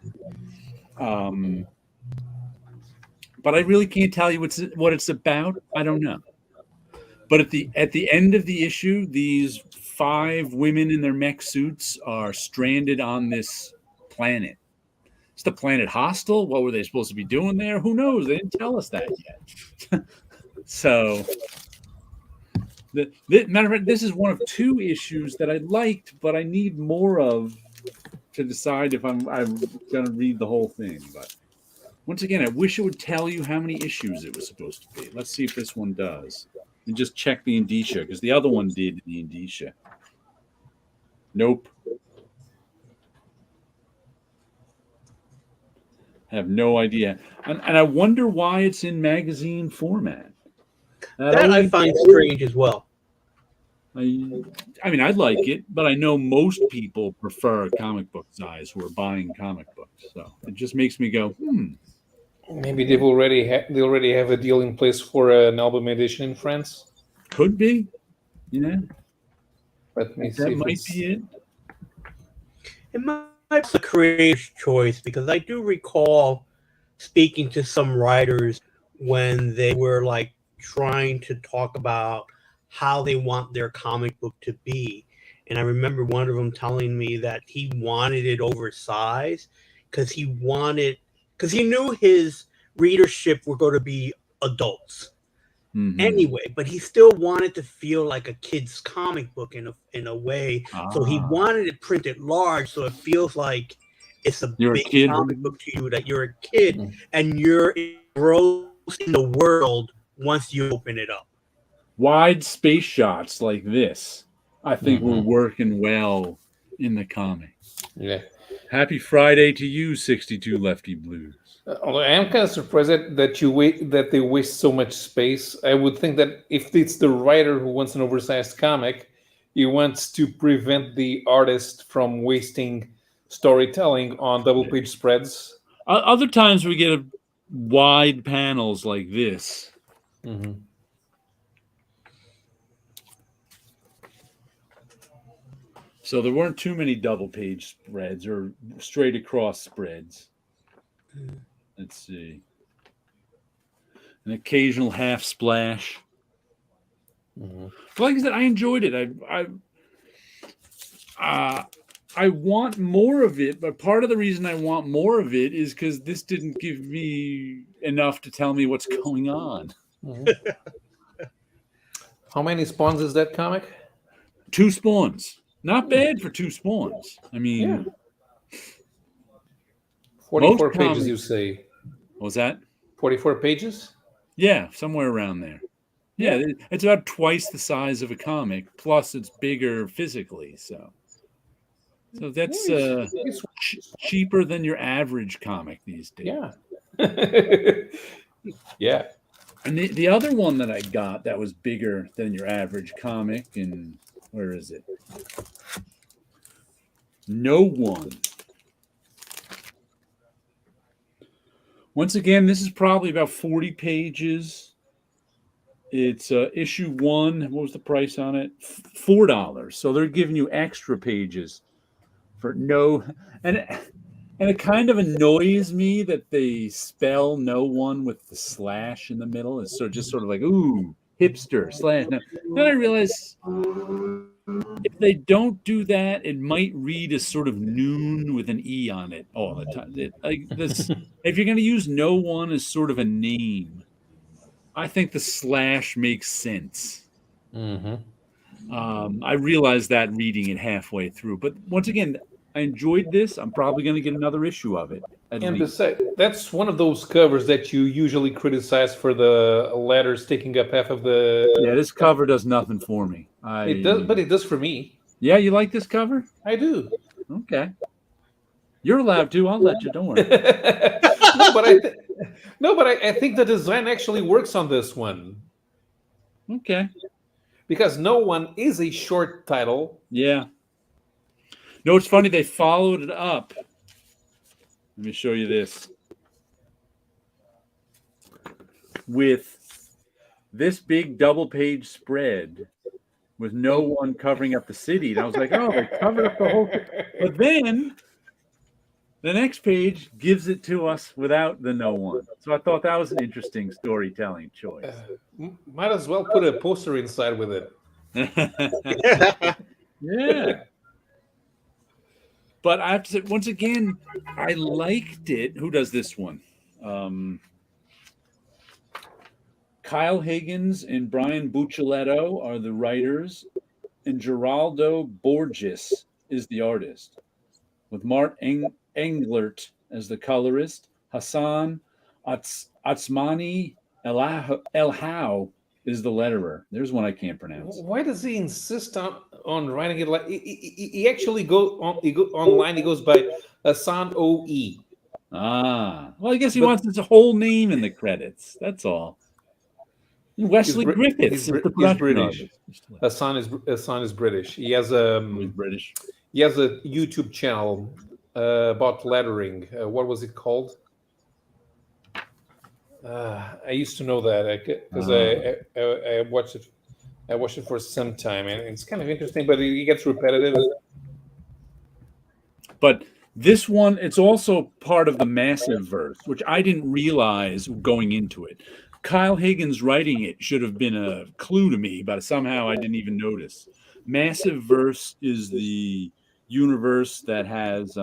But I really can't tell you what it's about. I don't know. But at the end of the issue, these 5 women in their mech suits are stranded on this planet. Is the planet hostile? What were they supposed to be doing there? Who knows? They didn't tell us that yet. So, matter of fact, this is one of 2 issues that I liked, but I need more of to decide if I'm going to read the whole thing. But once again, I wish it would tell you how many issues it was supposed to be. Let's see if this one does. And just check the indicia, because the other one did the indicia. Nope. Have no idea. And I wonder why it's in magazine format. That I find strange as well. I mean, I like it, but I know most people prefer comic book size who are buying comic books. So it just makes me go, Maybe they already have a deal in place for an album edition in France. could be. Yeah, Let me see that if might it's... be it. It might be a creator's choice because I do recall speaking to some writers when they were like trying to talk about how they want their comic book to be. And I remember one of them telling me that he wanted it oversized because he knew his readership were going to be adults anyway, but he still wanted to feel like a kid's comic book in a way. So he wanted it printed large so it feels like it's a You're a big kid. comic book to you, that you're a kid and you're engrossed in the world once you open it up. Wide space shots like this, I think, were working well in the comic. Yeah. Happy Friday to you, 62 Lefty Blues. Although I am kind of surprised that they waste so much space. I would think that if it's the writer who wants an oversized comic, he wants to prevent the artist from wasting storytelling on double-page spreads. Other times we get wide panels like this. So there weren't too many double-page spreads or straight across spreads. Let's see. An occasional half splash. But like I said, I enjoyed it. I want more of it, but part of the reason I want more of it is because this didn't give me enough to tell me what's going on. How many spawns is that comic? 2 spawns. Not bad for 2 spawns. I mean, 44 pages, you say? What was that? 44 pages? Yeah, somewhere around there. Yeah, it's about twice the size of a comic, plus it's bigger physically. So that's cheaper than your average comic these days. Yeah. Yeah. And the other one that I got that was bigger than your average comic, and where is it? No One. Once again, this is probably about 40 pages. It's issue 1. What was the price on it? $4. So they're giving you extra pages for no. And it kind of annoys me that they spell No One with the slash in the middle. It's just sort of like, ooh, hipster slash. Now, then I realize if they don't do that, it might read as sort of noon with an E on it all the time. If you're going to use No One as sort of a name, I think the slash makes sense. I realized that reading it halfway through. But once again, I enjoyed this. I'm probably going to get another issue of it. And besides, that's one of those covers that you usually criticize for the letters taking up half of the... Yeah, this cover does nothing for me. It does, but it does for me. Yeah, you like this cover? I do. Okay. You're allowed to. I'll let you. Don't worry. No, but I think the design actually works on this one. Okay. Because No One is a short title. Yeah. No, it's funny. They followed it up. Let me show you this. With this big double-page spread with No One covering up the city. And I was like, oh, they covered up the whole thing. But then the next page gives it to us without the No One. So I thought that was an interesting storytelling choice. Might as well put a poster inside with it. Yeah. But I have to say, once again, I liked it. Who does this one? Kyle Higgins and Brian Buccellato are the writers, and Geraldo Borges is the artist, with Mart Englert as the colorist. Hassan Atsmani El-How is the letterer. There's one I can't pronounce. Why does he insist on writing it like he actually goes online? He goes by Hassan O.E. Well, I guess he But wants his whole name in the credits. That's all. Wesley he's Griffiths is the production British. artist. Hassan is British. Oh, he's British. He has a YouTube channel about lettering. What was it called? I used to know that because I watched it. I watched it for some time, and it's kind of interesting, but it gets repetitive. But this one, it's also part of the massive verse, which I didn't realize going into it. Kyle Higgins writing it should have been a clue to me, but somehow I didn't even notice. Massive verse is the universe that has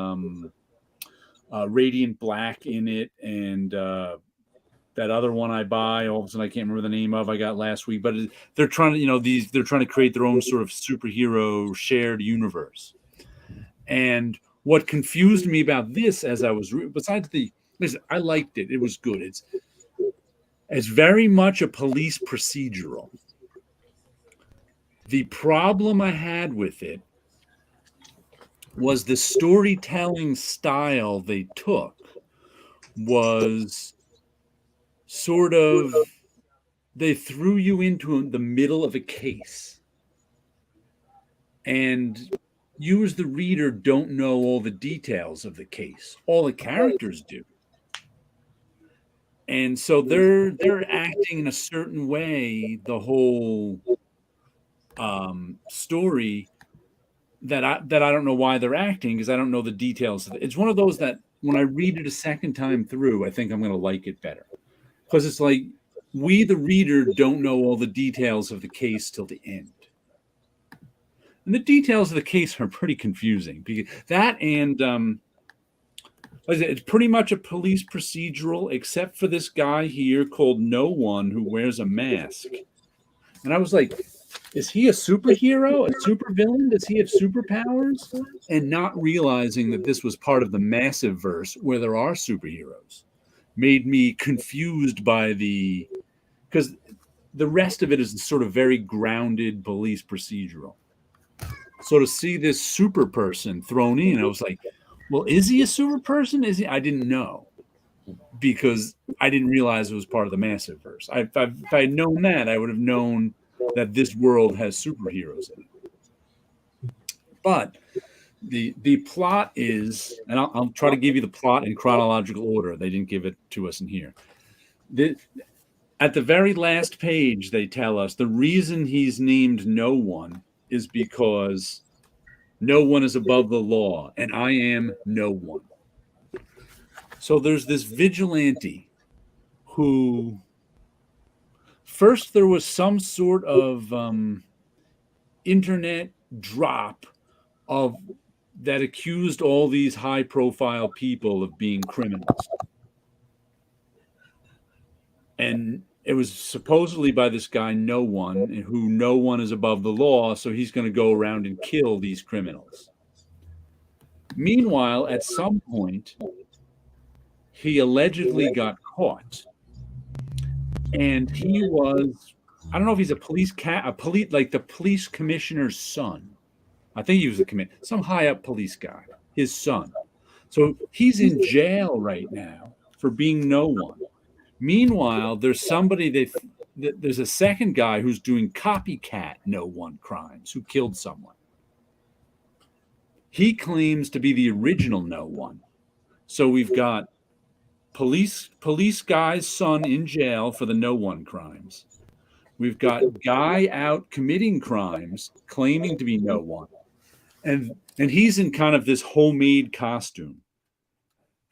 Radiant Black in it, and that other one I buy, all of a sudden I can't remember the name of. I got last week, but they're trying to, they're trying to create their own sort of superhero shared universe. And what confused me about this, as I was besides listen, I liked it. It was good. It's very much a police procedural. The problem I had with it was the storytelling style they took was sort of, they threw you into the middle of a case, and you as the reader don't know all the details of the case. All the characters do. And so they're acting in a certain way the whole story that I don't know why they're acting, because I don't know the details of it. It's one of those that when I read it a second time through, I think I'm going to like it better, because it's like we the reader don't know all the details of the case till the end. And the details of the case are pretty confusing, because that and it's pretty much a police procedural, except for this guy here called No One who wears a mask. And I was like, is he a superhero, a supervillain? Does he have superpowers? And not realizing that this was part of the massive verse where there are superheroes made me confused by because the rest of it is sort of very grounded police procedural. So to see this super person thrown in, I was like, well, is he a super person? Is he? I didn't know, because I didn't realize it was part of the massive verse. If I had known that, I would have known that this world has superheroes in it. But the plot is, and I'll try to give you the plot in chronological order. They didn't give it to us in here. At the very last page, they tell us the reason he's named No One is because no one is above the law, and I am no one. So there's this vigilante who, first there was some sort of internet drop of that accused all these high-profile people of being criminals. And it was supposedly by this guy, No One, who no one is above the law, so he's going to go around and kill these criminals. Meanwhile, at some point, he allegedly got caught. And he was, I don't know if he's a police like the police commissioner's son. I think he was some high up police guy, his son. So he's in jail right now for being no one. Meanwhile, there's there's a second guy who's doing copycat no one crimes, who killed someone. He claims to be the original no one. So we've got police guy's son in jail for the no one crimes. We've got guy out committing crimes, claiming to be no one. And he's in kind of this homemade costume.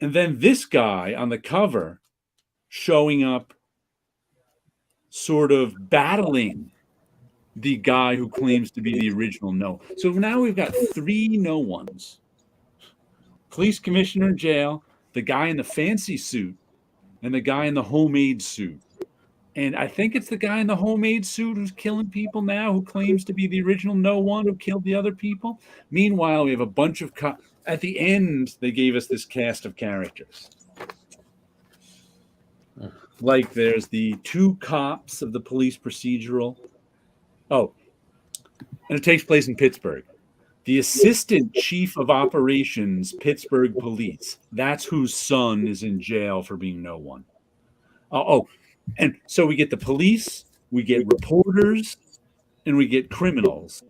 And then this guy on the cover showing up, sort of battling the guy who claims to be the original no. So now we've got three no ones. Police commissioner in jail, the guy in the fancy suit, and the guy in the homemade suit. And I think it's the guy in the homemade suit who's killing people now, who claims to be the original no one who killed the other people. Meanwhile, we have a bunch of at the end, they gave us this cast of characters. Like there's the two cops of the police procedural. Oh, and it takes place in Pittsburgh. The assistant chief of operations, Pittsburgh Police. That's whose son is in jail for being no one. And so we get the police, we get reporters, and we get criminals.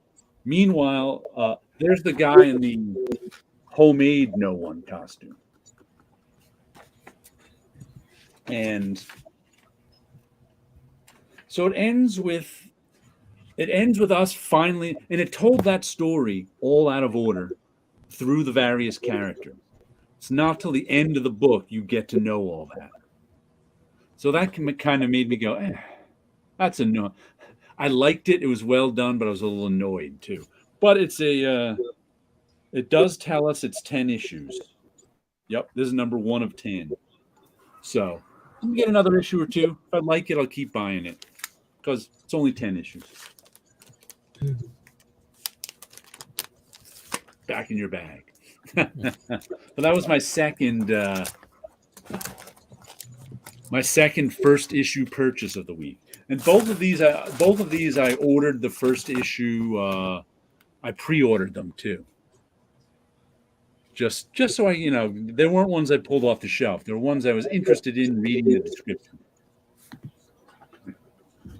Meanwhile, there's the guy in the homemade no one costume. And so it ends with us finally, and it told that story all out of order through the various characters. It's not till the end of the book you get to know all that. So that kind of made me go, that's annoying. I liked it. It was well done, but I was a little annoyed too. But it does tell us it's 10 issues. Yep, this is number 1 of 10. So let me get another issue or two. If I like it, I'll keep buying it because it's only 10 issues. Back in your bag. But that was my second first issue purchase of the week. And both of these I ordered the first issue. I pre-ordered them too. Just so I, there weren't ones I pulled off the shelf. There were ones I was interested in reading the description.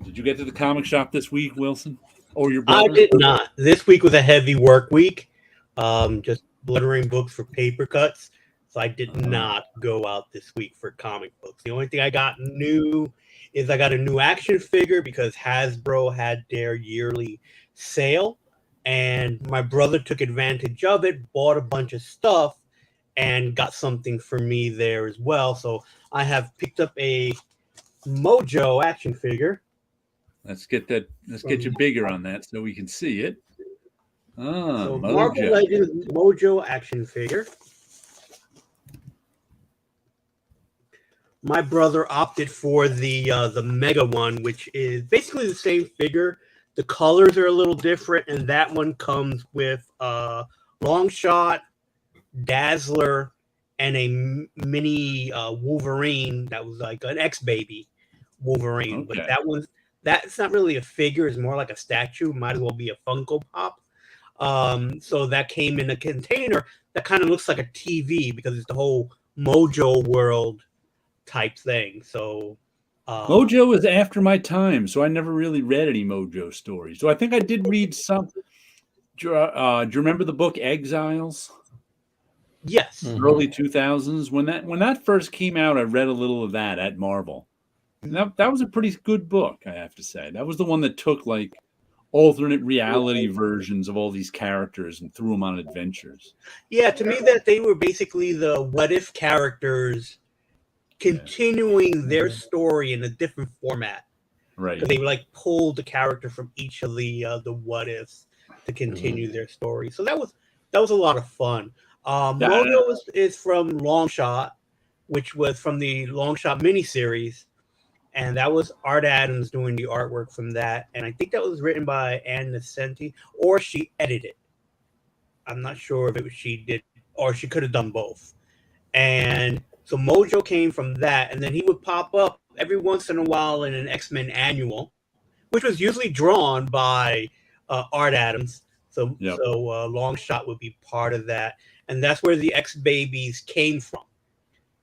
Did you get to the comic shop this week, Wilson? Or your brother? I did not. This week was a heavy work week. Just lettering books for paper cuts. So I did not go out this week for comic books. The only thing I got new is I got a new action figure because Hasbro had their yearly sale. And my brother took advantage of it, bought a bunch of stuff, and got something for me there as well. So I have picked up a Mojo action figure. Let's get you bigger on that so we can see it. So Mojo. Marvel Legends Mojo action figure. My brother opted for the Mega one, which is basically the same figure. The colors are a little different, and that one comes with Longshot, Dazzler, and a mini Wolverine that was like an ex-baby Wolverine. Okay. But that's not really a figure; it's more like a statue. Might as well be a Funko Pop. So that came in a container that kind of looks like a TV because it's the whole Mojo world type thing. So. Mojo is after my time, so I never really read any Mojo stories. So I think I did read some. Do you remember the book Exiles? Yes. Early 2000s. When that first came out, I read a little of that at Marvel. And that was a pretty good book, I have to say. That was the one that took like alternate reality versions of all these characters and threw them on adventures. Yeah, to me that they were basically the what if characters continuing their story in a different format, right? Because they like pulled the character from each of the what ifs to continue their story. So that was a lot of fun. Mojo is from Longshot, which was from the Longshot miniseries, and that was Art Adams doing the artwork from that. And I think that was written by Ann Nesenti, or she edited. I'm not sure if it was she did, or she could have done both. And so Mojo came from that, and then he would pop up every once in a while in an X-Men annual, which was usually drawn by Art Adams. So Longshot would be part of that, and that's where the X-Babies came from,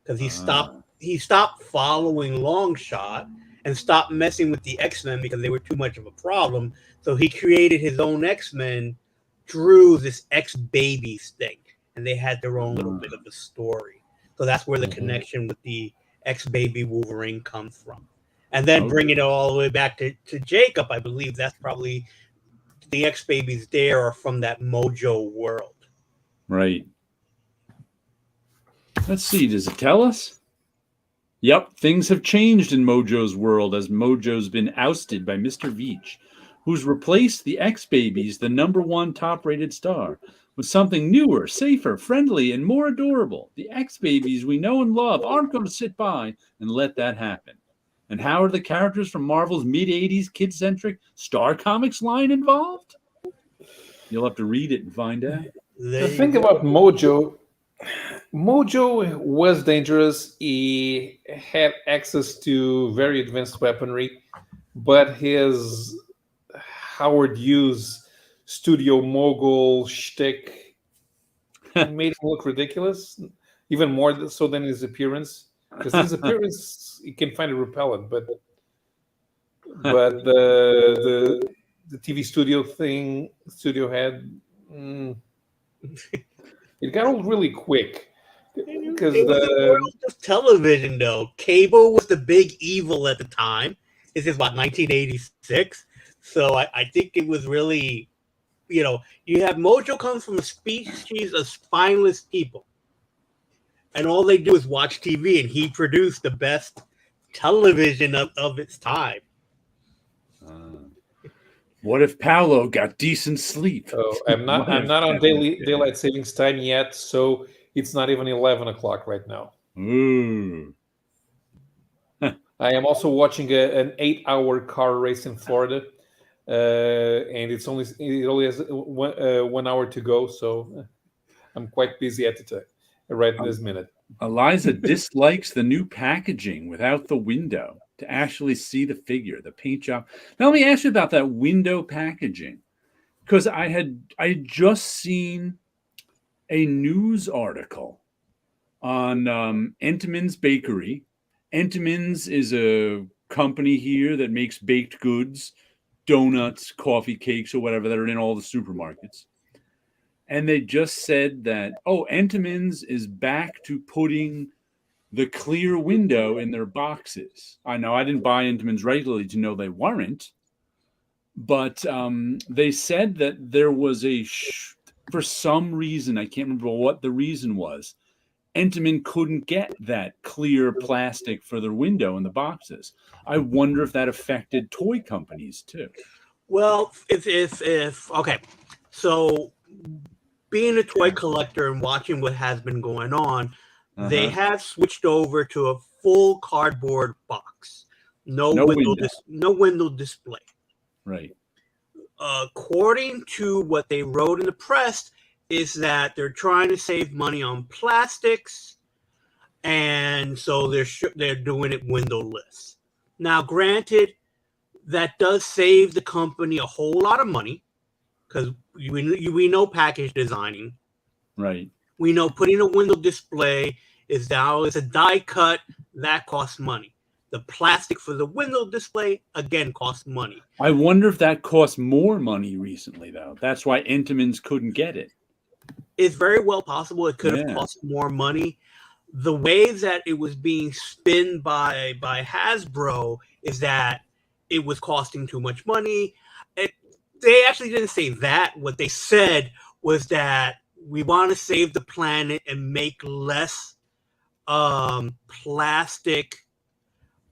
because he stopped following Longshot and stopped messing with the X-Men because they were too much of a problem. So he created his own X-Men through this X-Babies thing, and they had their own little bit of a story. So that's where the connection with the ex-baby Wolverine comes from. And then bring it all the way back to Jacob, I believe that's probably the ex-babies there are from that Mojo world. Right. Let's see, does it tell us? Yep, things have changed in Mojo's world as Mojo's been ousted by Mr. Veach, who's replaced the X-Babies, the #1 top-rated star, with something newer, safer, friendly, and more adorable. The X-Babies we know and love aren't going to sit by and let that happen. And how are the characters from Marvel's mid-'80s kid-centric Star Comics line involved? You'll have to read it and find out. The thing about Mojo was dangerous. He had access to very advanced weaponry, but his Howard Hughes studio mogul shtick made him look ridiculous, even more so than his appearance. Because his appearance, you can find it repellent, but the TV studio had, it got old really quick. Because it was the world of television, though. Cable was the big evil at the time. This is what, 1986. So I think it was really, you have Mojo comes from a species of spineless people, and all they do is watch TV. And he produced the best television of its time. What if Paulo got decent sleep? Oh, I'm not on daylight savings time yet, so it's not even 11 o'clock right now. Ooh. I am also watching an 8-hour car race in Florida, and it only has 1 hour to go, so I'm quite busy at the time, right this minute. Eliza dislikes the new packaging without the window to actually see the figure, the paint job. Now let me ask you about that window packaging, because I had just seen a news article on Entenmann's Bakery. Entenmann's is a company here that makes baked goods, donuts, coffee cakes, or whatever that are in all the supermarkets. And they just said that, Entenmann's is back to putting the clear window in their boxes. I know I didn't buy Entenmann's regularly to know they weren't, but they said that there was for some reason, I can't remember what the reason was, Entenmann couldn't get that clear plastic for their window in the boxes. I wonder if that affected toy companies too. Well, okay, so being a toy collector and watching what has been going on, they have switched over to a full cardboard box, no window display. Right. According to what they wrote in the press, is that they're trying to save money on plastics, and so they're doing it windowless. Now, granted, that does save the company a whole lot of money, because we know package designing. Right. We know putting a window display is a die cut, that costs money. The plastic for the window display, again, costs money. I wonder if that cost more money recently, though. That's why Entenmann's couldn't get it. It's very well possible it could have cost more money. The way that it was being spinned by Hasbro is that it was costing too much money. They actually didn't say that. What they said was that we want to save the planet and make less plastic,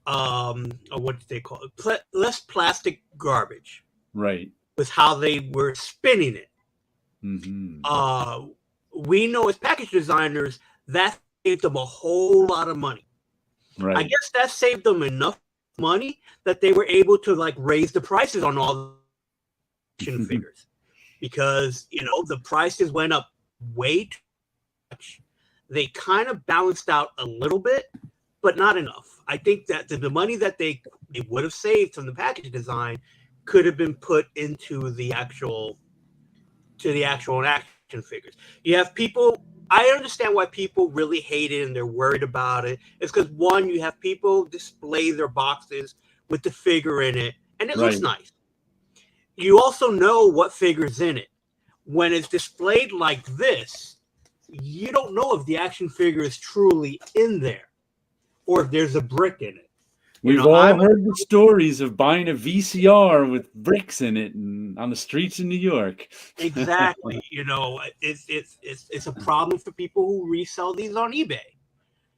or what did they call it? Less plastic garbage. Right. Was how they were spinning it. Mm-hmm. We know as package designers that saved them a whole lot of money. Right. I guess that saved them enough money that they were able to raise the prices on all the action figures, because the prices went up way too much. They kind of balanced out a little bit, but not enough. I think that the money that they would have saved from the package design could have been put into the actual action figures. You have people, I understand why people really hate it and they're worried about it. It's because, one, you have people display their boxes with the figure in it, and it looks nice. You also know what figure's in it. When it's displayed like this, you don't know if the action figure is truly in there or if there's a brick in it. We've all heard the stories of buying a VCR with bricks in it and on the streets in New York. Exactly. It's a problem for people who resell these on eBay.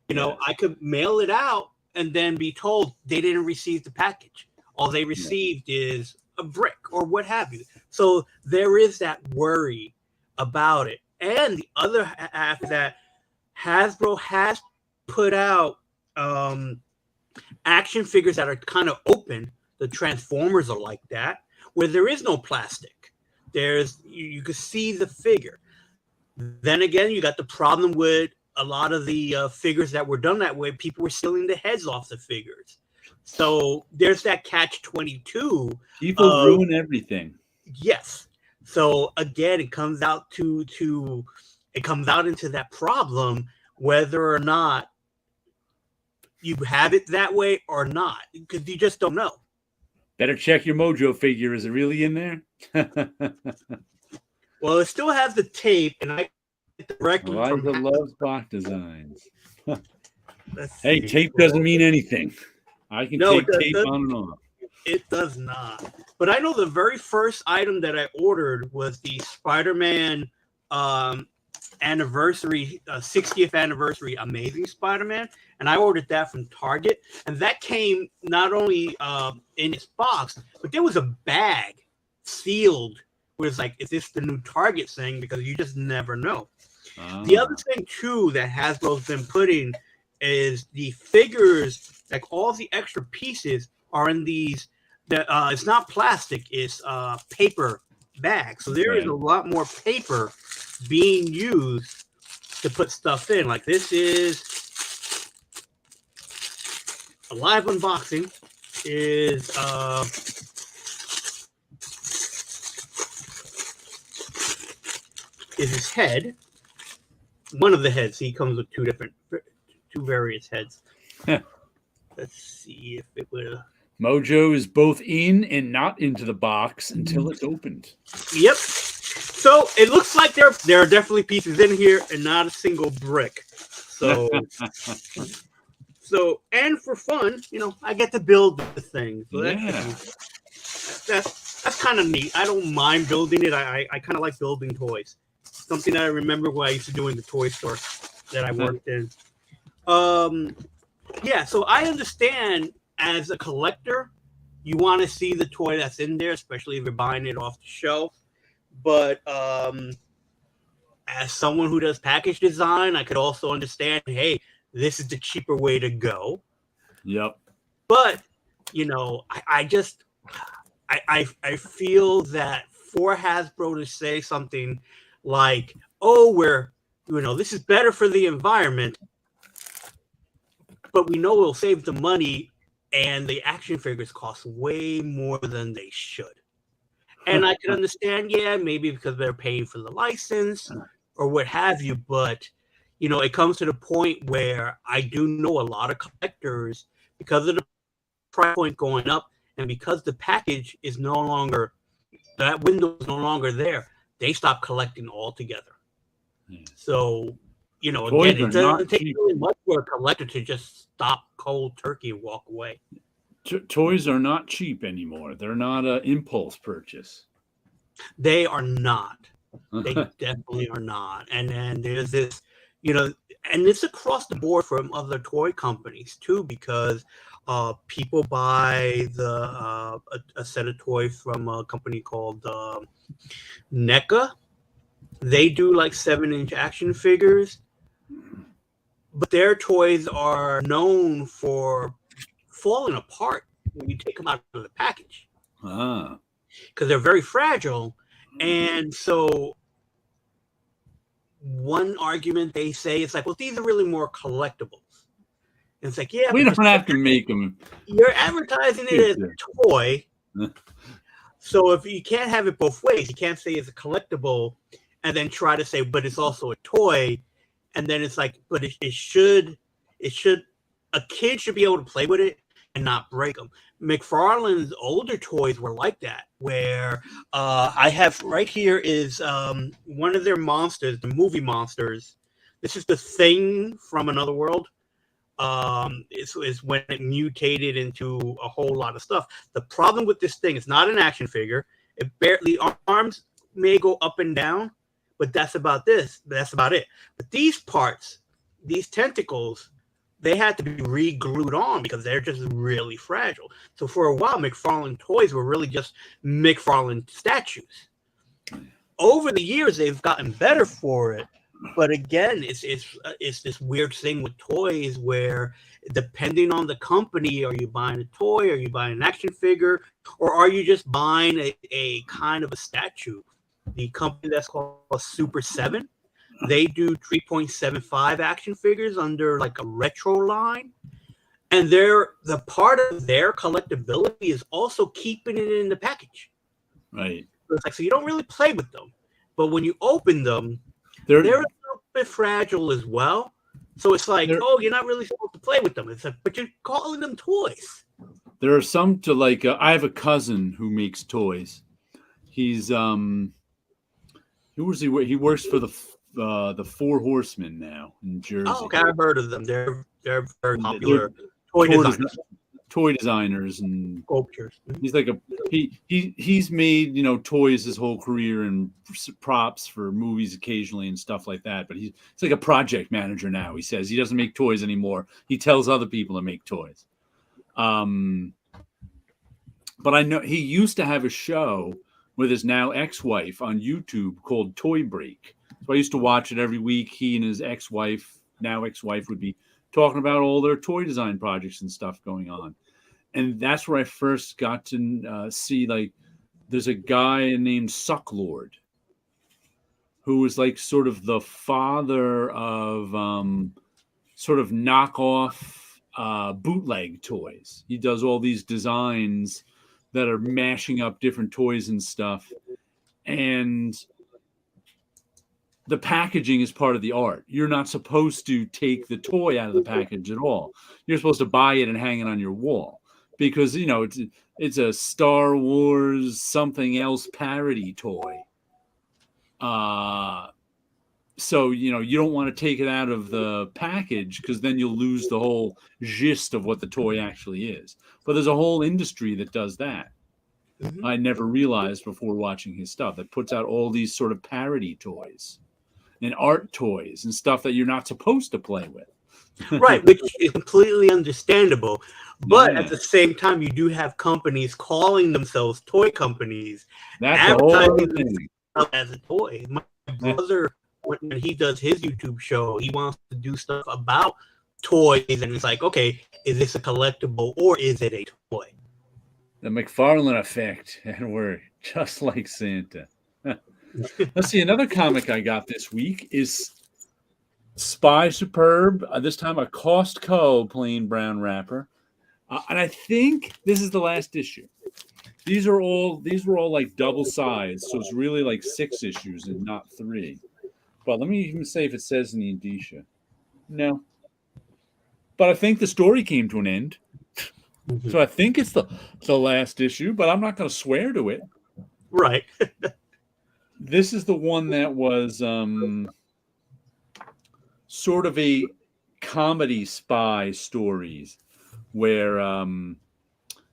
I could mail it out and then be told they didn't receive the package. All they received is a brick or what have you. So there is that worry about it. And the other half that Hasbro has put out action figures that are kind of open. The Transformers are like that, where there is no plastic. You can see the figure. Then again, you got the problem with a lot of the figures that were done that way. People were stealing the heads off the figures. So there's that catch-22. People ruin everything. Yes. So again, it comes out into that problem whether or not you have it that way or not, because you just don't know. Better check your Mojo figure. Is it really in there? Well, it still has the tape, and I get directly from Eliza loves box designs. Let's Hey, see. tape doesn't mean anything. I can take tape on and off. It does not. But I know the very first item that I ordered was the Spider-Man anniversary, 60th anniversary Amazing Spider-Man, and I ordered that from Target, and that came not only in its box, but there was a bag sealed where it's like, is this the new Target thing? Because you just never know. The other thing too that Hasbro's been putting is the figures, like all the extra pieces are in these that it's not plastic, it's paper bags. So there is a lot more paper being used to put stuff in. Like this is a live unboxing is his head. One of the heads. He comes with two various heads. Let's see if it will. Mojo is both in and not into the box until it's opened. Yep. So it looks like there are definitely pieces in here and not a single brick. So, and for fun, I get to build the thing. So that's kind of neat. I don't mind building it. I kind of like building toys. Something that I remember what I used to do in the toy store that I worked in. Yeah, so I understand as a collector, you want to see the toy that's in there, especially if you're buying it off the shelf. But as someone who does package design, I could also understand, hey, this is the cheaper way to go. Yep. But, I feel that for Hasbro to say something like, oh, this is better for the environment, but we know we'll save the money, and the action figures cost way more than they should. And I can understand, maybe because they're paying for the license or what have you, but, it comes to the point where I do know a lot of collectors, because of the price point going up and because the package is no longer, that window is no longer there, they stop collecting altogether. So, again, it doesn't take really much for a collector to just stop cold turkey and walk away. Toys are not cheap anymore. They're not an impulse purchase. They are not. They definitely are not. And then there's this, and it's across the board from other toy companies too, because people buy a set of toys from a company called NECA. They do like 7-inch action figures, but their toys are known for falling apart when you take them out of the package because they're very fragile. And so one argument they say is like, well, these are really more collectibles. And it's like, yeah, we don't have to make them. You're advertising it as a toy. So if you can't have it both ways, you can't say it's a collectible and then try to say, but it's also a toy. And then it's like, but a kid should be able to play with it and not break them. McFarlane's older toys were like that, where I have right here is one of their monsters, the movie monsters. This is the Thing from Another World. Is when it mutated into a whole lot of stuff. The problem with this thing, it's not an action figure. It barely, arms may go up and down, but that's about it. But these parts, these tentacles, they had to be re-glued on because they're just really fragile. So for a while, McFarlane toys were really just McFarlane statues. Over the years, they've gotten better for it. But again, it's this weird thing with toys where, depending on the company, are you buying a toy, are you buying an action figure, or are you just buying a kind of a statue? The company that's called Super 7, they do 3.75 action figures under like a retro line. And the part of their collectability is also keeping it in the package. Right. So it's like, so you don't really play with them, but when you open them, They're a little bit fragile as well. So it's like, oh, you're not really supposed to play with them. It's like, but you're calling them toys. There are some to like. I have a cousin who makes toys. He's who was he? He works for the Four Horsemen now in Jersey. Oh, okay, I've heard of them. They're very popular toy designers and sculptures. He's like he's made toys his whole career and props for movies occasionally and stuff like that. But he's like a project manager now. He says he doesn't make toys anymore. He tells other people to make toys. But I know he used to have a show with his now ex-wife on YouTube called Toy Break. So I used to watch it every week. He and his now ex-wife, would be talking about all their toy design projects and stuff going on. And that's where I first got to see, like, there's a guy named Sucklord who was like sort of the father of sort of knockoff bootleg toys. He does all these designs that are mashing up different toys and stuff. And the packaging is part of the art. You're not supposed to take the toy out of the package at all. You're supposed to buy it and hang it on your wall because, it's a Star Wars something else parody toy. So, you don't want to take it out of the package because then you'll lose the whole gist of what the toy actually is. But there's a whole industry that does that. Mm-hmm. I never realized before watching his stuff that puts out all these sort of parody toys and art toys and stuff that you're not supposed to play with. Right, which is completely understandable. But at the same time, you do have companies calling themselves toy companies, advertising themselves as a toy. My brother, when he does his YouTube show, he wants to do stuff about toys, and it's like, okay, is this a collectible or is it a toy? The McFarlane effect, and we're just like Santa. Let's see, another comic I got this week is Spy Superb. This time a Costco plain brown wrapper, and I think this is the last issue. These were all like double sized, so it's really like 6 issues and not 3. But let me even say if it says in the indicia. No, but I think the story came to an end. So I think it's the last issue, but I'm not going to swear to it. Right. This is the one that was sort of a comedy spy stories where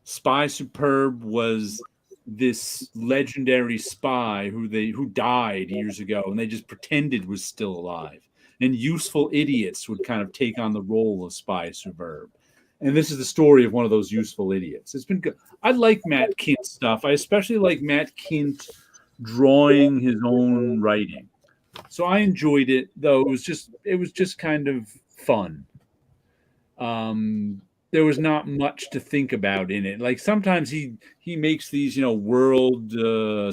Spy Superb was this legendary spy who died years ago, and they just pretended was still alive. And useful idiots would kind of take on the role of Spy Superb. And this is the story of one of those useful idiots. It's been good. I like Matt Kint stuff. I especially like Matt Kint drawing his own writing. So I enjoyed it, though it was just kind of fun. There was not much to think about in it. Like sometimes he makes these, world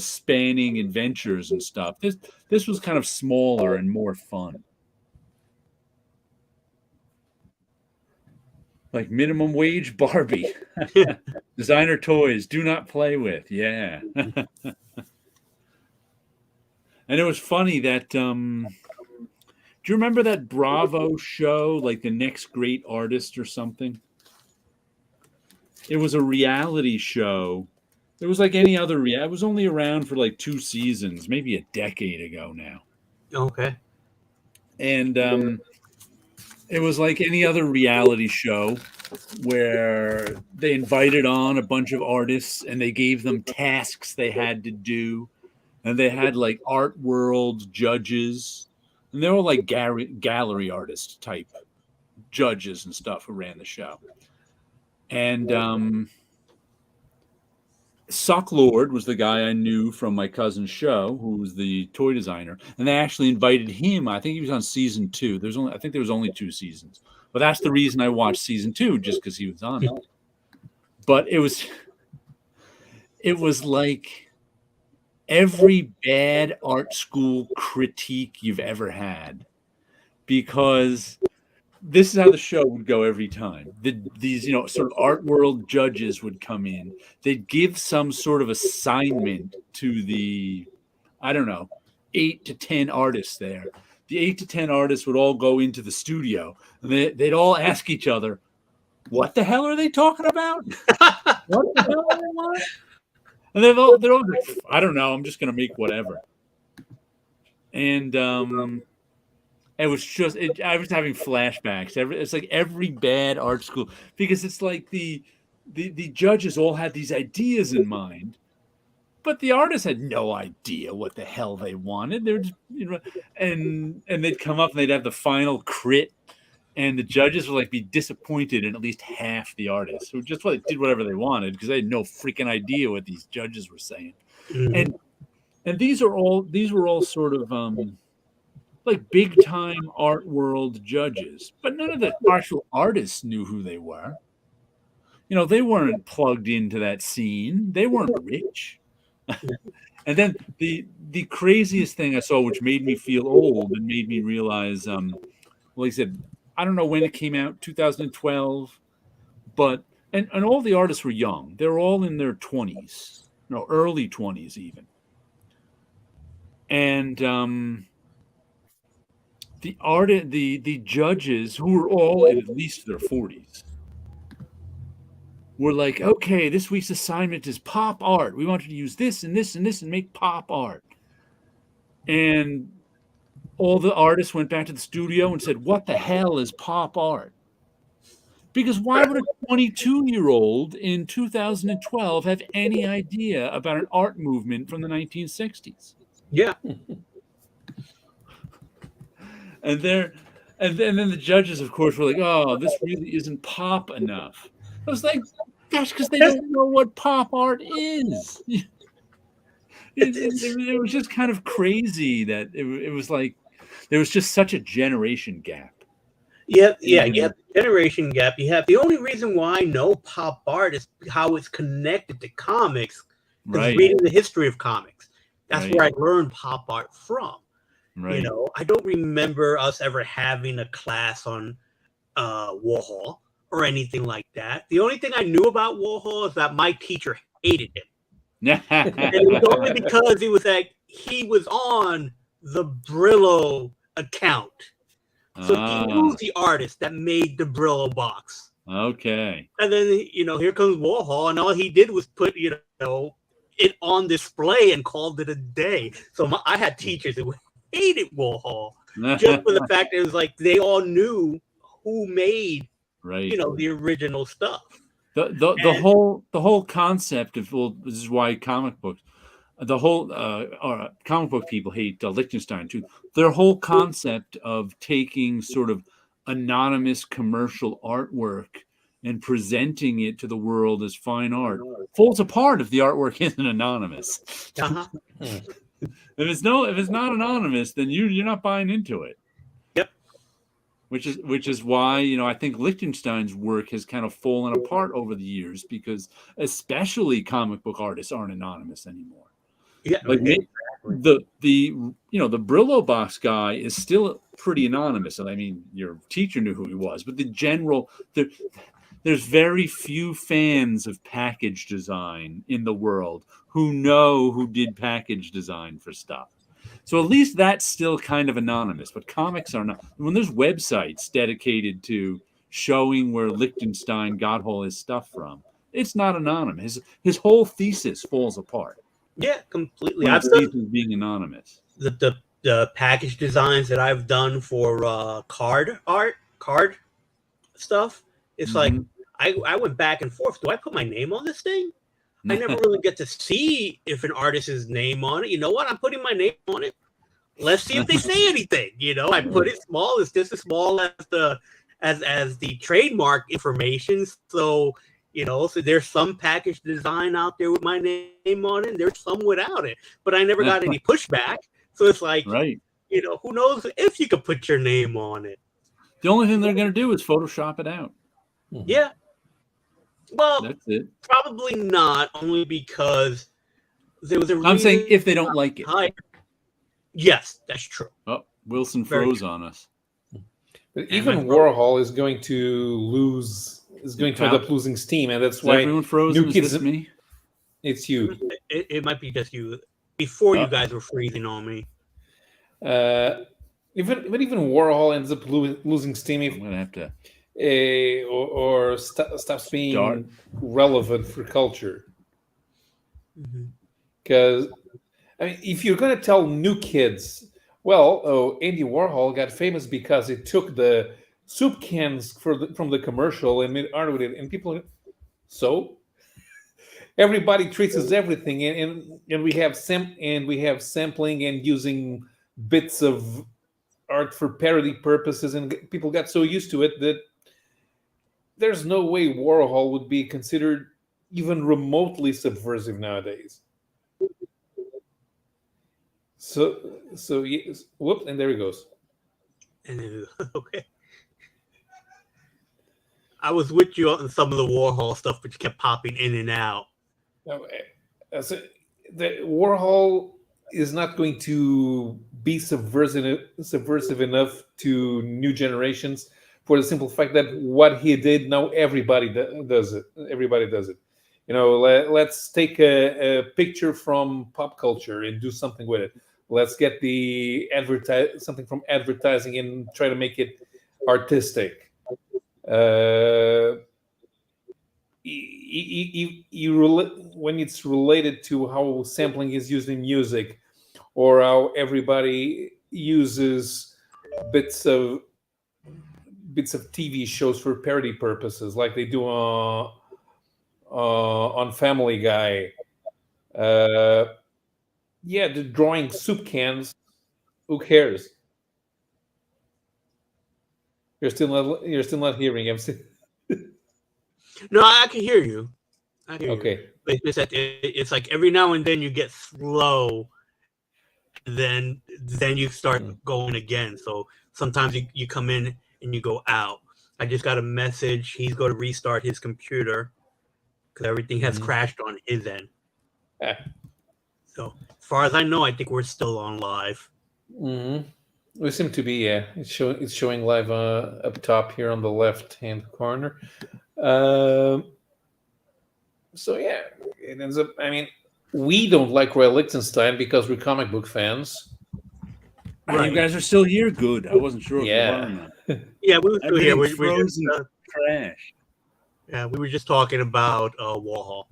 spanning adventures and stuff. This was kind of smaller and more fun. Like minimum wage Barbie. Designer toys, do not play with. Yeah. And it was funny that, do you remember that Bravo show, like The Next Great Artist or something? It was a reality show. It was like any other it was only around for like 2 seasons, maybe a decade ago now. Okay. And it was like any other reality show where they invited on a bunch of artists and they gave them tasks they had to do. And they had like art world judges, and they were like gallery artist type judges and stuff who ran the show. And Sucklord was the guy I knew from my cousin's show, who was the toy designer. And they actually invited him. I think he was on season 2. I think there was only 2 seasons. But that's the reason I watched season 2, just because he was on it. But it was like every bad art school critique you've ever had, because this is how the show would go every time. These, sort of art world judges would come in. They'd give some sort of assignment to the, I don't know, 8 to 10 artists there. The 8 to 10 artists would all go into the studio, and they'd all ask each other, what the hell are they talking about? What the hell are they want? And they're all like, I don't know, I'm just going to make whatever. And it was just, I was having flashbacks. It's like every bad art school, because it's like the judges all had these ideas in mind, but the artists had no idea what the hell they wanted. They're just, and they'd come up and they'd have the final crit, and the judges would like be disappointed in at least half the artists who just did whatever they wanted because they had no freaking idea what these judges were saying. Mm-hmm. And these were all sort of like big time art world judges, but none of the actual artists knew who they were. They weren't plugged into that scene. They weren't rich. And then the craziest thing I saw, which made me feel old and made me realize, like I said, I don't know when it came out, 2012, but and all the artists were young. They were all in their 20s, early 20s even. And the judges, who were all in at least their 40s, were like, okay, this week's assignment is pop art. We want you to use this and this and this and make pop art. And all the artists went back to the studio and said, what the hell is pop art? Because why would a 22-year-old in 2012 have any idea about an art movement from the 1960s? Yeah. And then the judges, of course, were like, oh, this really isn't pop enough. I was like, gosh, because they don't know what pop art is. It was just kind of crazy that it was like there was just such a generation gap. Yeah, you have the generation gap. You have the only reason why I know pop art is how it's connected to comics. Right. Reading the history of comics. That's where I learned pop art from. Right. I don't remember us ever having a class on Warhol or anything like that. The only thing I knew about Warhol is that my teacher hated him. And it was only because he was on the Brillo account. So he knew the artist that made the Brillo box. Okay. And then, here comes Warhol, and all he did was put, it on display and called it a day. So I had teachers who hated Warhol just for the fact that it was like they all knew who made, the original stuff. The whole concept of, this is why comic books, the whole comic book people hate Lichtenstein too. Their whole concept of taking sort of anonymous commercial artwork and presenting it to the world as fine art falls apart if the artwork isn't anonymous. Uh-huh. If it's not anonymous, then you're not buying into it. Yep. Which is why I think Lichtenstein's work has kind of fallen apart over the years, because especially comic book artists aren't anonymous anymore. Yeah, like exactly. The Brillo box guy is still pretty anonymous. I mean, your teacher knew who he was, but there's very few fans of package design in the world who know who did package design for stuff. So at least that's still kind of anonymous, but comics are not. When there's websites dedicated to showing where Lichtenstein got all his stuff from, it's not anonymous. His whole thesis falls apart. Yeah, completely. I've done being anonymous. The package designs that I've done for card stuff, it's like I went back and forth. Do I put my name on this thing? I never really get to see if an artist's name on it. You know what? I'm putting my name on it. Let's see if they say anything. I put it small. It's just as small as the trademark information. So, so there's some package design out there with my name on it, and there's some without it. But I never got any pushback. So it's like, who knows if you could put your name on it. The only thing they're going to do is Photoshop it out. Yeah. Well, that's it. Probably not, only because there was a reason. I'm saying if they don't like it. Yes, that's true. Oh, Wilson froze on us. But even Warhol is going to end up losing steam, and that's why everyone frozen. New Kids. Is this me? It's you. It might be just you. Before you guys were freezing on me. Even Warhol ends up losing steam if I'm gonna have to stops being relevant for culture. Because I mean, if you're going to tell new kids, Andy Warhol got famous because he took the soup cans from the commercial and made art with it, and people. So everybody treats us everything, and we have sampling and using bits of art for parody purposes, and people got so used to it that there's no way Warhol would be considered even remotely subversive nowadays. So yes, whoop, and there he goes. Okay. I was with you on some of the Warhol stuff, but you kept popping in and out. So the Warhol is not going to be subversive enough to new generations for the simple fact that what he did, now everybody does it. Everybody does it. Let's take a picture from pop culture and do something with it. Let's get something from advertising and try to make it artistic. When it's related to how sampling is used in music, or how everybody uses bits of TV shows for parody purposes, like they do on Family Guy. The drawing soup cans. Who cares? You're still not hearing him. No, I can hear you. Okay. It's like every now and then you get slow, then you start going again. So sometimes you come in and you go out. I just got a message. He's going to restart his computer because everything has crashed on his end. So as far as I know, I think we're still on live. We seem to be. Yeah, it's showing live up top here on the left-hand corner. So yeah, it ends up. I mean, we don't like Roy Lichtenstein because we're comic book fans. Right. You guys are still here. Good. I wasn't sure. Yeah. Yeah, we were still here. We're frozen trash. Yeah, we were just talking about Warhol.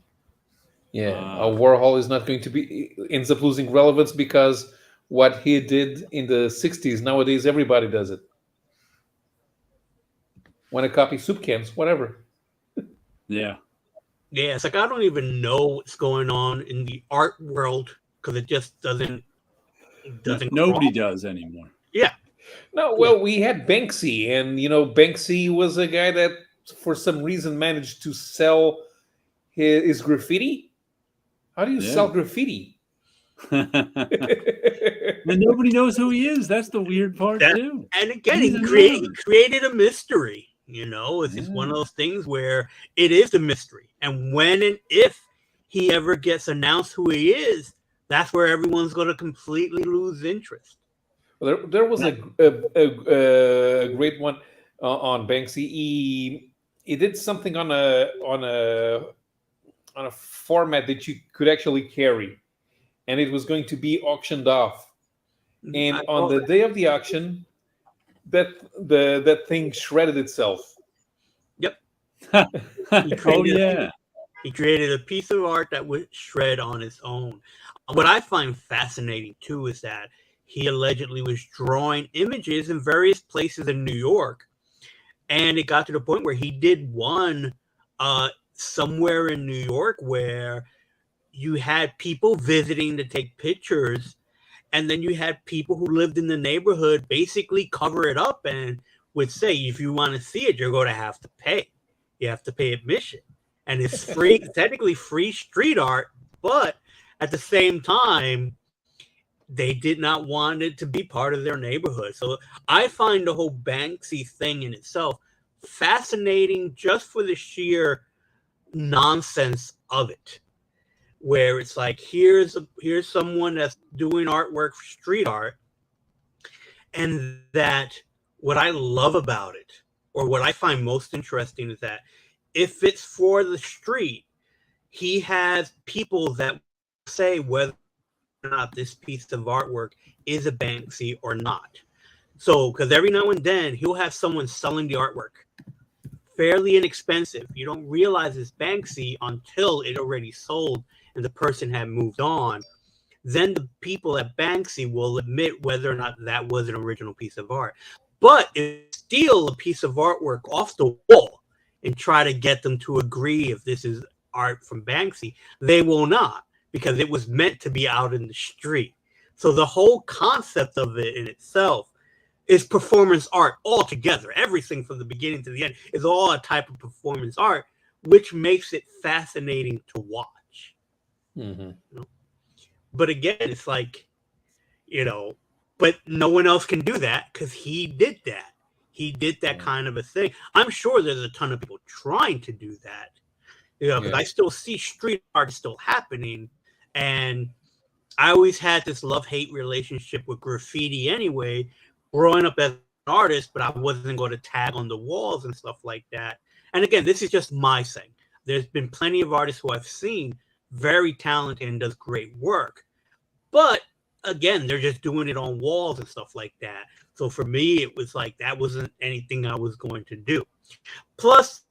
Yeah, Warhol is not going to be ends up losing relevance because what he did in the 60s, nowadays everybody does it. Want to copy soup cans, whatever. Yeah. Yeah, it's like I don't even know what's going on in the art world because it just doesn't. Nobody does anymore. Yeah. No, well, we had Banksy, and Banksy was a guy that, for some reason, managed to sell his graffiti. How do you sell graffiti? And nobody knows who he is. That's the weird part too. And again, he created a mystery. It's just one of those things where it is a mystery. And when and if he ever gets announced who he is, that's where everyone's going to completely lose interest. Well, there was a great one on Banksy. He did something on a format that you could actually carry, and it was going to be auctioned off. And on the day of the auction, that thing shredded itself. Yep. He created a piece of art that would shred on its own. What I find fascinating too is that he allegedly was drawing images in various places in New York, and it got to the point where he did one somewhere in New York where you had people visiting to take pictures, and then you had people who lived in the neighborhood basically cover it up and would say, if you want to see it, you're going to have to pay. You have to pay admission. And it's free, technically free street art, but at the same time, they did not want it to be part of their neighborhood. So I find the whole Banksy thing in itself fascinating just for the sheer nonsense of it, where it's like, here's someone that's doing artwork for street art, and that what I love about it, or what I find most interesting, is that if it's for the street, he has people that say whether or not this piece of artwork is a Banksy or not. So, because every now and then he'll have someone selling the artwork fairly inexpensive. You don't realize it's Banksy until it already sold and the person had moved on. Then the people at Banksy will admit whether or not that was an original piece of art. But if you steal a piece of artwork off the wall and try to get them to agree if this is art from Banksy, they will not, because it was meant to be out in the street. So the whole concept of it in itself is performance art altogether. Everything from the beginning to the end is all a type of performance art, which makes it fascinating to watch. Mm-hmm. You know? But again, it's like, but no one else can do that because he did that. He did that kind of a thing. I'm sure there's a ton of people trying to do that. Because I still see street art still happening. And I always had this love-hate relationship with graffiti anyway, growing up as an artist, but I wasn't going to tag on the walls and stuff like that. And again, this is just my thing. There's been plenty of artists who I've seen very talented and does great work. But again, they're just doing it on walls and stuff like that. So for me, it was like that wasn't anything I was going to do. Plus,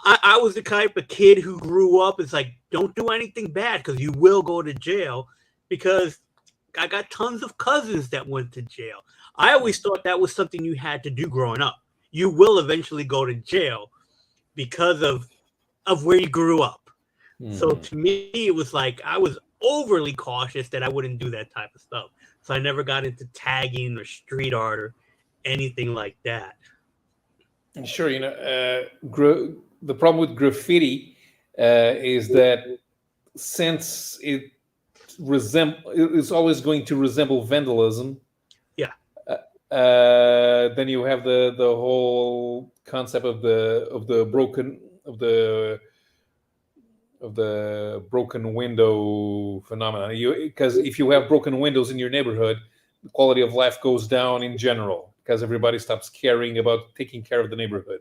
I was the type of kid who grew up. It's like, don't do anything bad because you will go to jail, because I got tons of cousins that went to jail. I always thought that was something you had to do growing up. You will eventually go to jail because of where you grew up. Mm-hmm. So to me, it was like I was overly cautious that I wouldn't do that type of stuff. So I never got into tagging or street art or anything like that. Sure, the problem with graffiti is that since it's always going to resemble vandalism. Yeah. Then you have the whole concept of the broken window phenomenon. Because if you have broken windows in your neighborhood, the quality of life goes down in general because everybody stops caring about taking care of the neighborhood.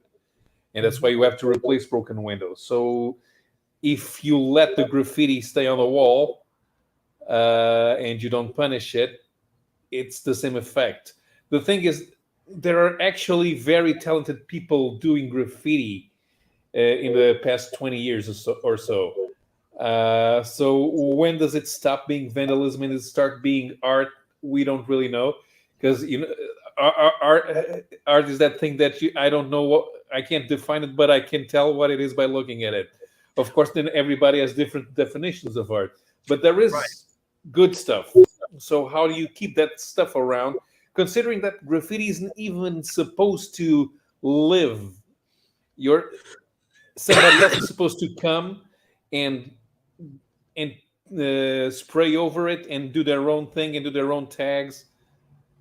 And that's why you have to replace broken windows. So if you let the graffiti stay on the wall and you don't punish it, it's the same effect. The thing is, there are actually very talented people doing graffiti in the past 20 years or so. So when does it stop being vandalism and it start being art? We don't really know, because art is that thing that I don't know what, I can't define it, but I can tell what it is by looking at it. Of course, then everybody has different definitions of art, but there is good stuff. So how do you keep that stuff around, considering that graffiti isn't even supposed to live? Somebody else is supposed to come and spray over it and do their own thing and do their own tags.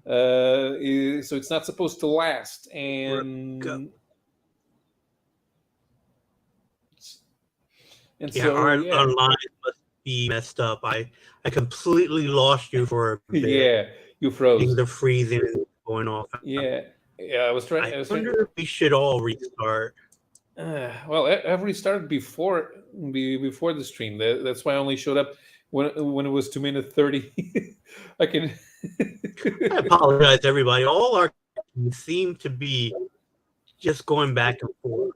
So it's not supposed to last. And our lines must be messed up. I completely lost you for a bit. Yeah, you froze. The freezing is going off. Yeah, I was trying. I wonder if we should all restart. Well, I've restarted before the stream. That's why I only showed up when it was 2 minutes 30. I can. I apologize, everybody. All our seem to be just going back and forth.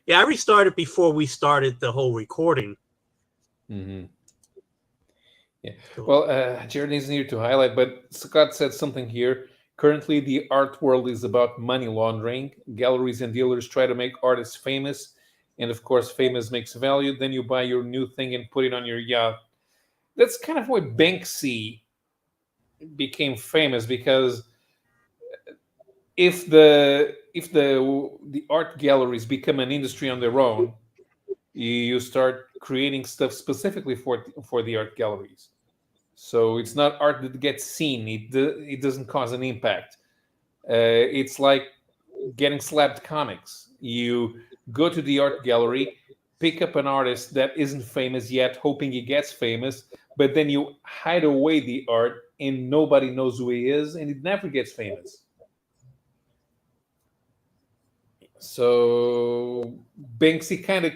Yeah, I restarted before we started the whole recording. Mm-hmm. Yeah. Well, Jared isn't here to highlight, but Scott said something here. Currently, the art world is about money laundering. Galleries and dealers try to make artists famous. And of course, famous makes value. Then you buy your new thing and put it on your yacht. That's kind of why Banksy became famous, because if the art galleries become an industry on their own, you start creating stuff specifically for the art galleries. So it's not art that gets seen. It doesn't cause an impact. It's like getting slabbed comics. You go to the art gallery, pick up an artist that isn't famous yet, hoping he gets famous, but then you hide away the art and nobody knows who he is, and it never gets famous. So Banksy kind of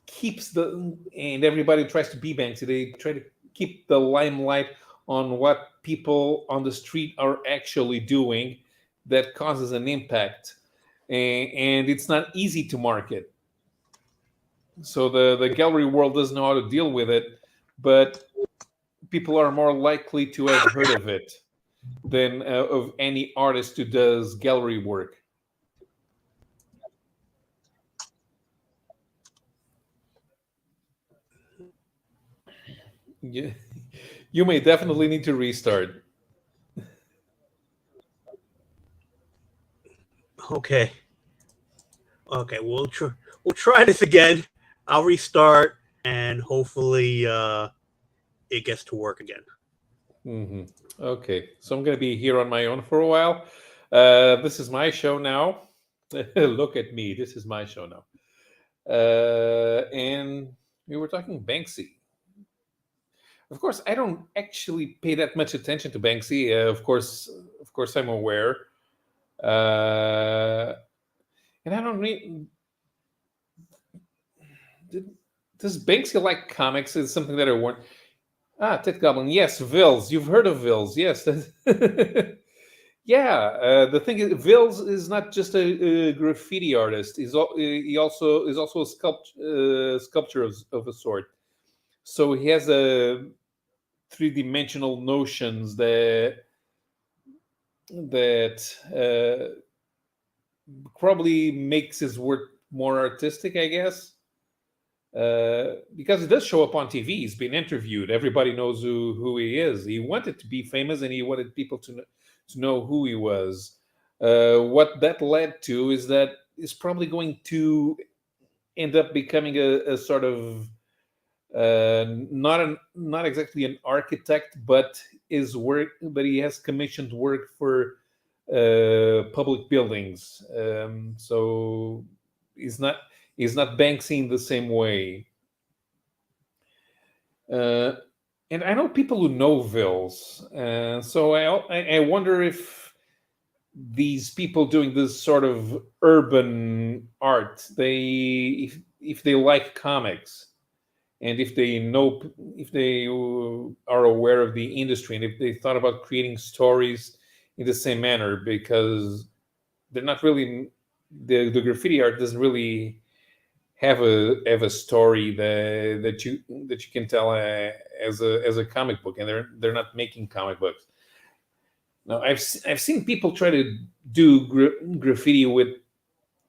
keeps and everybody tries to be Banksy. They try to keep the limelight on what people on the street are actually doing that causes an impact. And it's not easy to market. So the gallery world doesn't know how to deal with it, but people are more likely to have heard of it than of any artist who does gallery work. You, you may definitely need to restart. Okay. Okay, we'll try this again. I'll restart and hopefully it gets to work again. Hmm. Okay, so I'm going to be here on my own for a while. This is my show now. Look at me. This is my show now. And we were talking Banksy. Of course, I don't actually pay that much attention to Banksy. Of course, I'm aware. And I don't read. Does Banksy like comics? Is something that I want. Ted Goblin. Yes, Vils. You've heard of Vils. Yes. Yeah. The thing is, Vils is not just a graffiti artist. He also is also a sculpture of a sort. So he has a three-dimensional notions that probably makes his work more artistic, I guess. Because it does show up on TV. He's been interviewed. Everybody knows who he is. He wanted to be famous, and he wanted people to know who he was. What that led to is that he's probably going to end up becoming a sort of not exactly an architect, but he has commissioned work for public buildings. So he's not Banksy in the same way. And I know people who know Vils, so I wonder if these people doing this sort of urban art, if they like comics, and if they are aware of the industry, and if they thought about creating stories in the same manner, because they're not really the graffiti art doesn't really have a story that you can tell as a comic book, and they're not making comic books. Now I've seen people try to do graffiti with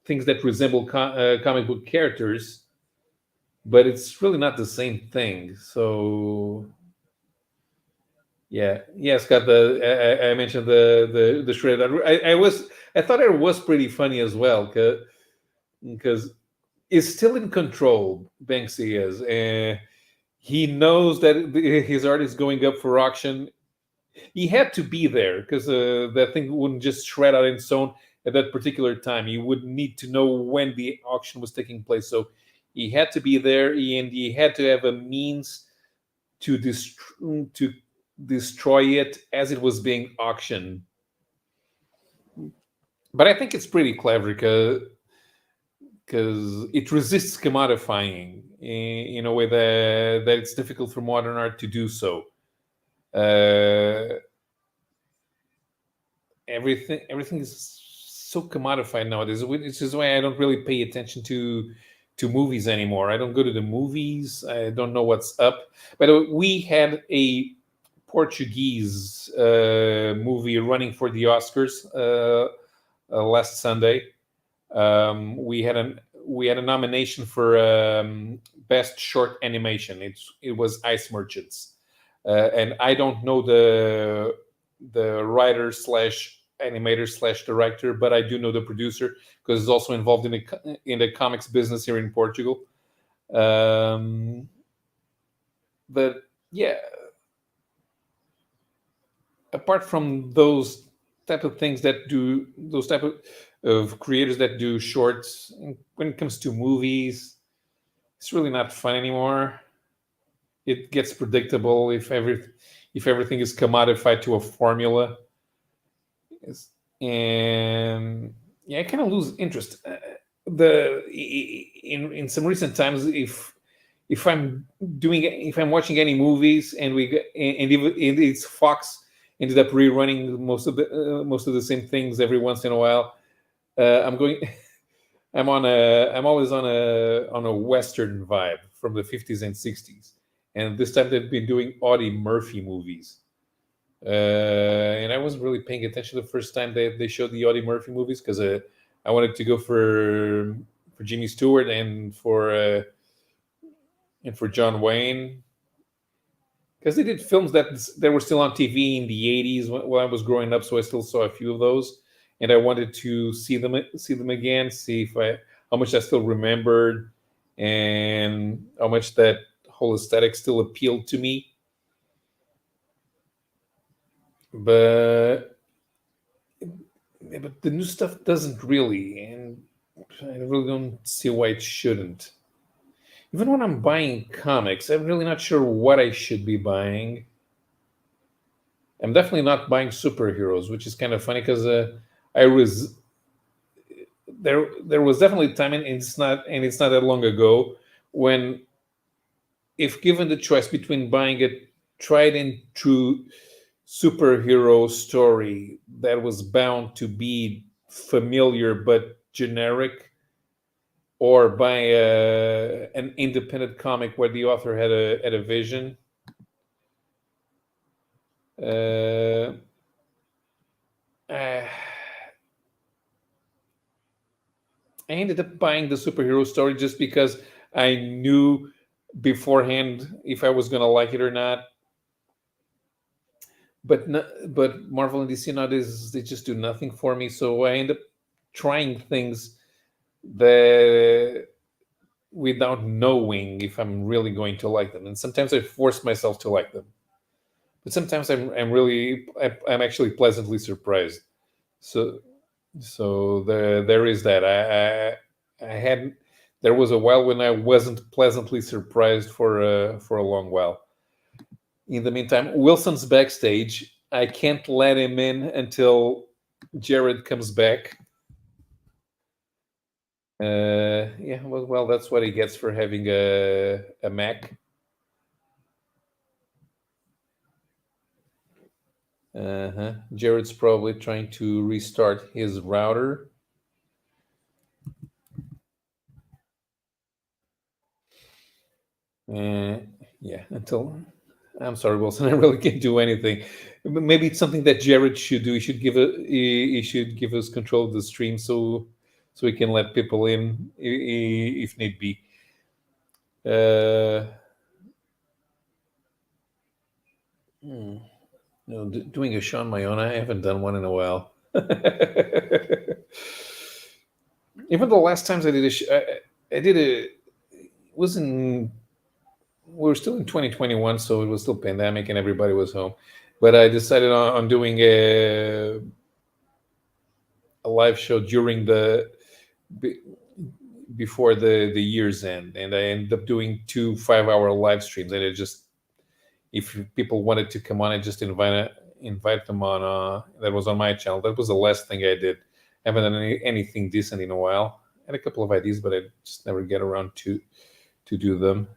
things that resemble comic book characters, but it's really not the same thing. So yeah, Scott. I mentioned the shred. I thought it was pretty funny as well, because is still in control. Banksy is. He knows that his art is going up for auction. He had to be there because that thing wouldn't just shred out in its own at that particular time. He would need to know when the auction was taking place. So he had to be there, and he had to have a means to destroy it as it was being auctioned. But I think it's pretty clever because it resists commodifying in a way that it's difficult for modern art to do so. Everything is so commodified nowadays, which is why I don't really pay attention to movies anymore. I don't go to the movies. I don't know what's up. But we had a Portuguese movie running for the Oscars last Sunday. We had a nomination for best short animation. It was Ice Merchants, and I don't know the writer slash animator slash director, but I do know the producer because he's also involved in the comics business here in Portugal. But yeah, apart from those type of things that do those type of creators that do shorts, when it comes to movies, it's really not fun anymore. It gets predictable if everything is commodified to a formula. And yeah, I kind of lose interest. In some recent times, if I'm watching any movies and and it's Fox ended up rerunning most of the same things every once in a while, I'm going. I'm always on a Western vibe from the 50s and 60s, and this time they've been doing Audie Murphy movies. And I wasn't really paying attention the first time they showed the Audie Murphy movies because I wanted to go for Jimmy Stewart and for John Wayne because they did films that were still on TV in the 80s while I was growing up, so I still saw a few of those, and I wanted to see them again, see if I how much I still remembered, and how much that whole aesthetic still appealed to me. But yeah, but the new stuff doesn't really, and I really don't see why it shouldn't. Even when I'm buying comics, I'm really not sure what I should be buying. I'm definitely not buying superheroes, which is kind of funny because I was there was definitely a time, and it's not that long ago when, if given the choice between buying a tried and true superhero story that was bound to be familiar but generic, or buy an independent comic where the author had a vision. Uh, I ended up buying the superhero story just because I knew beforehand if I was going to like it or not. But no, but Marvel and DC nowadays, they just do nothing for me. So I end up trying things that without knowing if I'm really going to like them. And sometimes I force myself to like them, but sometimes I'm actually pleasantly surprised. So there is that. I had There was a while when I wasn't pleasantly surprised for a long while. In the meantime, Wilson's backstage. I can't let him in until Jared comes back. Yeah, well, that's what he gets for having a Mac. Jared's probably trying to restart his router. Yeah, until I'm sorry, Wilson, I really can't do anything. Maybe it's something that Jared should do. He should give us control of the stream so we can let people in if need be. Uh, no, doing a Sean Mayona, I haven't done one in a while. Even the last times I did I did a it was in we were still in 2021, so it was still pandemic and everybody was home. But I decided on doing a live show during be- before the year's end, and I ended up doing 2 5-hour live streams. And it just if people wanted to come on, I just invite them on. That was on my channel. That was the last thing I did. I haven't done anything decent in a while. I had a couple of ideas, but I just never get around to do them.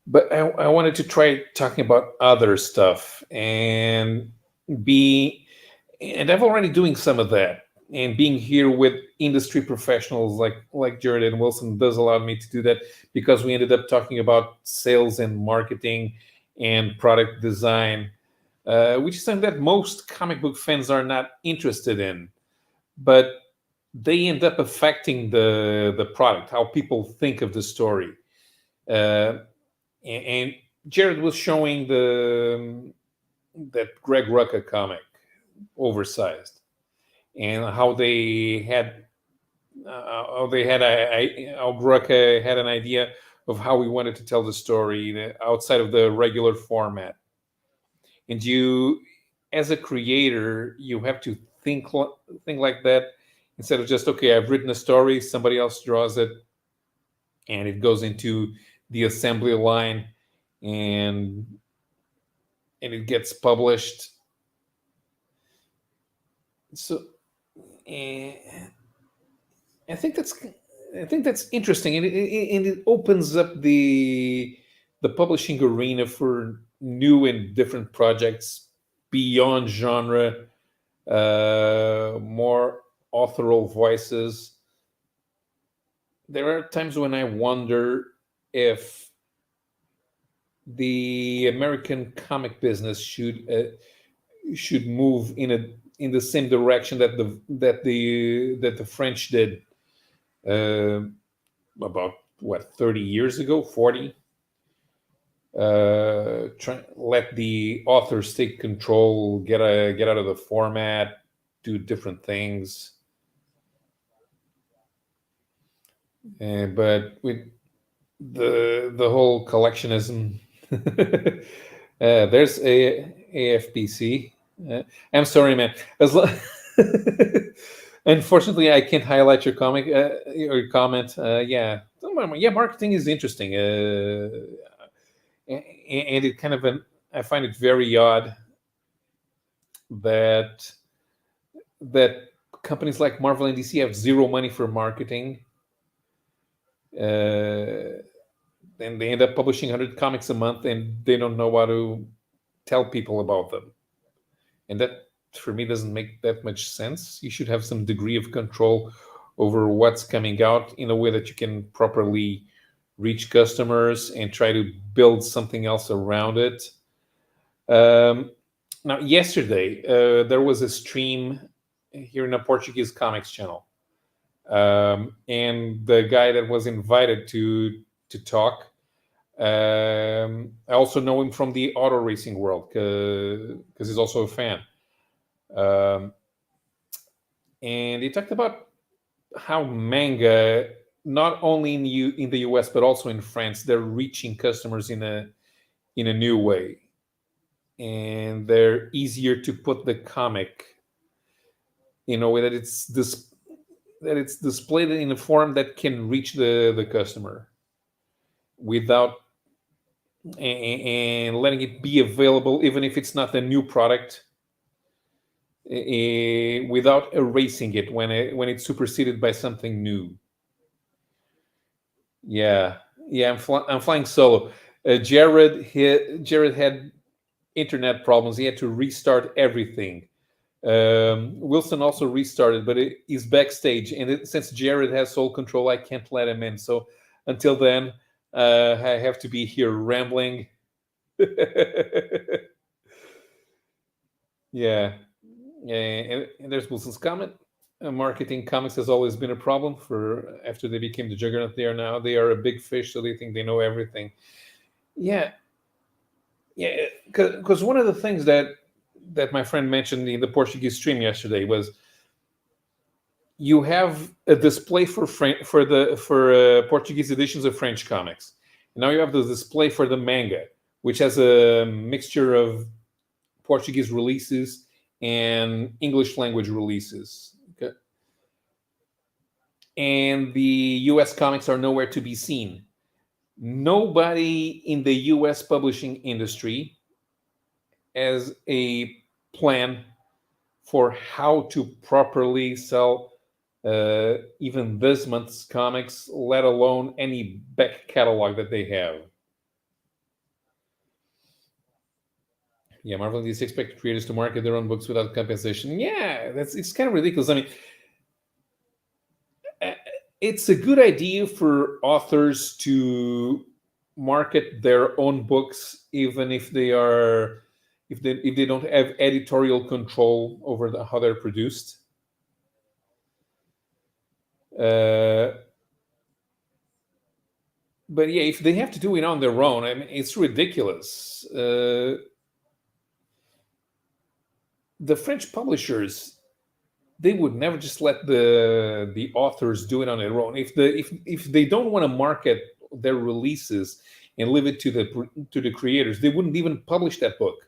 But I wanted to try talking about other stuff be and I've already doing some of that. And being here with industry professionals like Jared and Wilson does allow me to do that because we ended up talking about sales and marketing and product design, which is something that most comic book fans are not interested in. But they end up affecting the product, how people think of the story. Uh, and Jared was showing that Greg Rucka comic, Oversized, and how they had how Rucka had an idea of how we wanted to tell the story outside of the regular format. And you, as a creator, you have to think like that instead of just, okay, I've written a story, somebody else draws it, and it goes into the assembly line, and it gets published. So And I think that's interesting, and it opens up the publishing arena for new and different projects beyond genre, more authorial voices. There are times when I wonder if the American comic business should move in the same direction that the French did about what 30 years ago, 40. Let the authors take control, get out of the format, do different things. But with the whole collectionism, there's a AFPC. I'm sorry, man. Unfortunately, I can't highlight your comic or comment. Yeah, marketing is interesting, and it kind of I find it very odd that companies like Marvel and DC have zero money for marketing. And they end up publishing 100 comics a month, and they don't know how to tell people about them. And that, for me, doesn't make that much sense. You should have some degree of control over what's coming out in a way that you can properly reach customers and try to build something else around it. Now, yesterday, there was a stream here in a Portuguese comics channel. And the guy that was invited to talk, I also know him from the auto racing world because he's also a fan. And he talked about how manga, not only in the US but also in France, they're reaching customers in a new way, and they're easier to put the comic in a way that it's displayed in a form that can reach the customer without and letting it be available, even if it's not a new product, without erasing it when it's superseded by something new. Yeah, I'm flying solo. Jared had internet problems. He had to restart everything. Wilson also restarted, but he's backstage, and since Jared has sole control, I can't let him in. So until then, I have to be here rambling. Yeah, and there's Wilson's comment. Marketing comics has always been a problem for after they became the juggernaut they are now. They are a big fish, so they think they know everything. Yeah, because one of the things that my friend mentioned in the Portuguese stream yesterday was you have a display for Portuguese editions of French comics. And now you have the display for the manga, which has a mixture of Portuguese releases and English language releases. Okay. And the US comics are nowhere to be seen. Nobody in the US publishing industry has a plan for how to properly sell even this month's comics, let alone any back catalog that they have. Yeah, Marvel and DC expect creators to market their own books without compensation. Yeah, it's kind of ridiculous. I mean, it's a good idea for authors to market their own books, even if they don't have editorial control over how they're produced. But yeah, if they have to do it on their own, I mean, it's ridiculous. The French publishers, they would never just let the authors do it on their own. If they don't want to market their releases and leave it to the creators, they wouldn't even publish that book,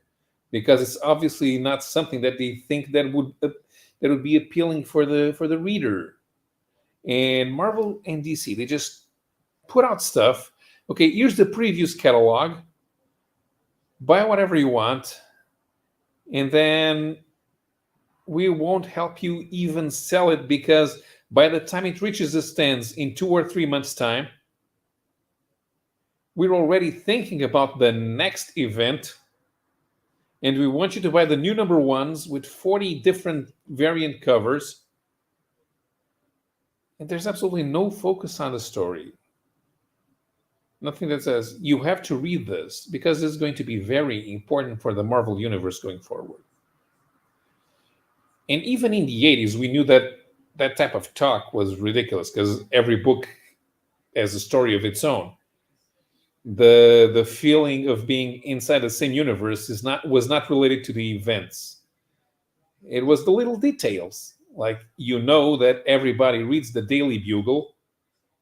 because it's obviously not something that they think that would be appealing for the reader. And Marvel and DC, they just put out stuff. Okay, here's the previews catalog. Buy whatever you want, and then we won't help you even sell it, because by the time it reaches the stands in 2 or 3 months' time, we're already thinking about the next event, and we want you to buy the new number ones with 40 different variant covers, and there's absolutely no focus on the story. Nothing that says you have to read this because it's going to be very important for the Marvel universe going forward. And even in the 80s, we knew that that type of talk was ridiculous because every book has a story of its own. The feeling of being inside the same universe was not related to the events. It was the little details, like that everybody reads the Daily Bugle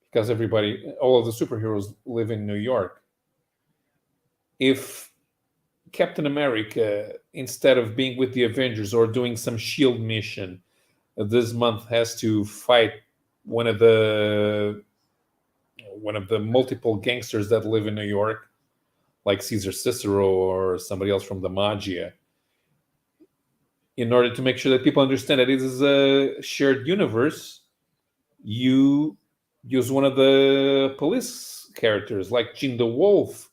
because all of the superheroes live in New York. If Captain America, instead of being with the Avengers or doing some SHIELD mission this month, has to fight one of the multiple gangsters that live in New York, like Caesar Cicero or somebody else from the Magia, in order to make sure that people understand that it is a shared universe, you use one of the police characters like Jean the Wolf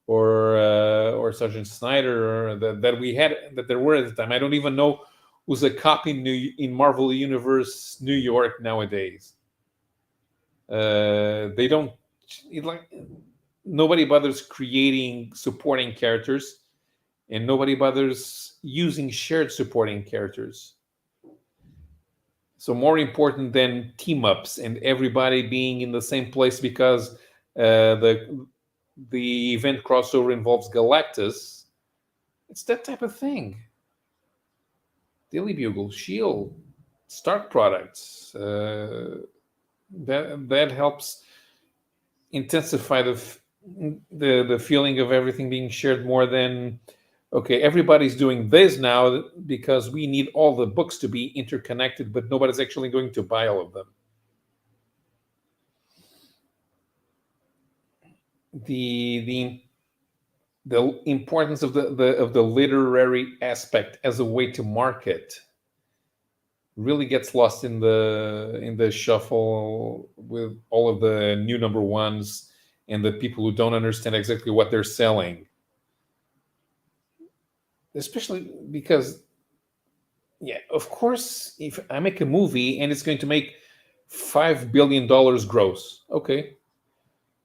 or Sergeant Snyder, or that there were at the time. I don't even know who's a cop in Marvel Universe New York nowadays. They don't nobody bothers creating supporting characters, and nobody bothers using shared supporting characters. So more important than team ups and everybody being in the same place because the event crossover involves Galactus. It's that type of thing. Daily Bugle, SHIELD, Stark products. That helps intensify the feeling of everything being shared more than, okay, everybody's doing this now because we need all the books to be interconnected, but nobody's actually going to buy all of them. The importance of the literary aspect as a way to market really gets lost in the shuffle with all of the new number ones and the people who don't understand exactly what they're selling. Especially because, yeah, of course, if I make a movie and it's going to make $5 billion gross, okay,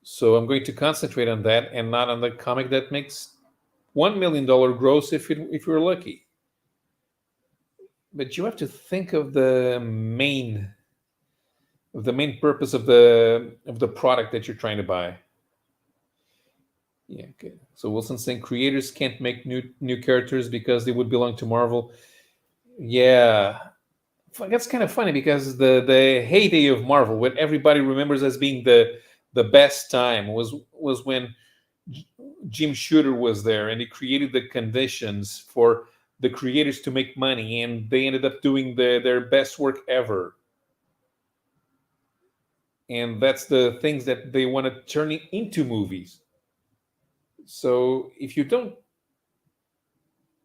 so I'm going to concentrate on that and not on the comic that makes $1 million gross if you're lucky. But you have to think of the main purpose of the product that you're trying to buy. Yeah, okay. So Wilson's saying creators can't make new characters because they would belong to Marvel. Yeah, that's kind of funny because the heyday of Marvel, what everybody remembers as being the best time, was when Jim Shooter was there and he created the conditions for the creators to make money, and they ended up doing their best work ever. And that's the things that they want to turn into movies. So if you don't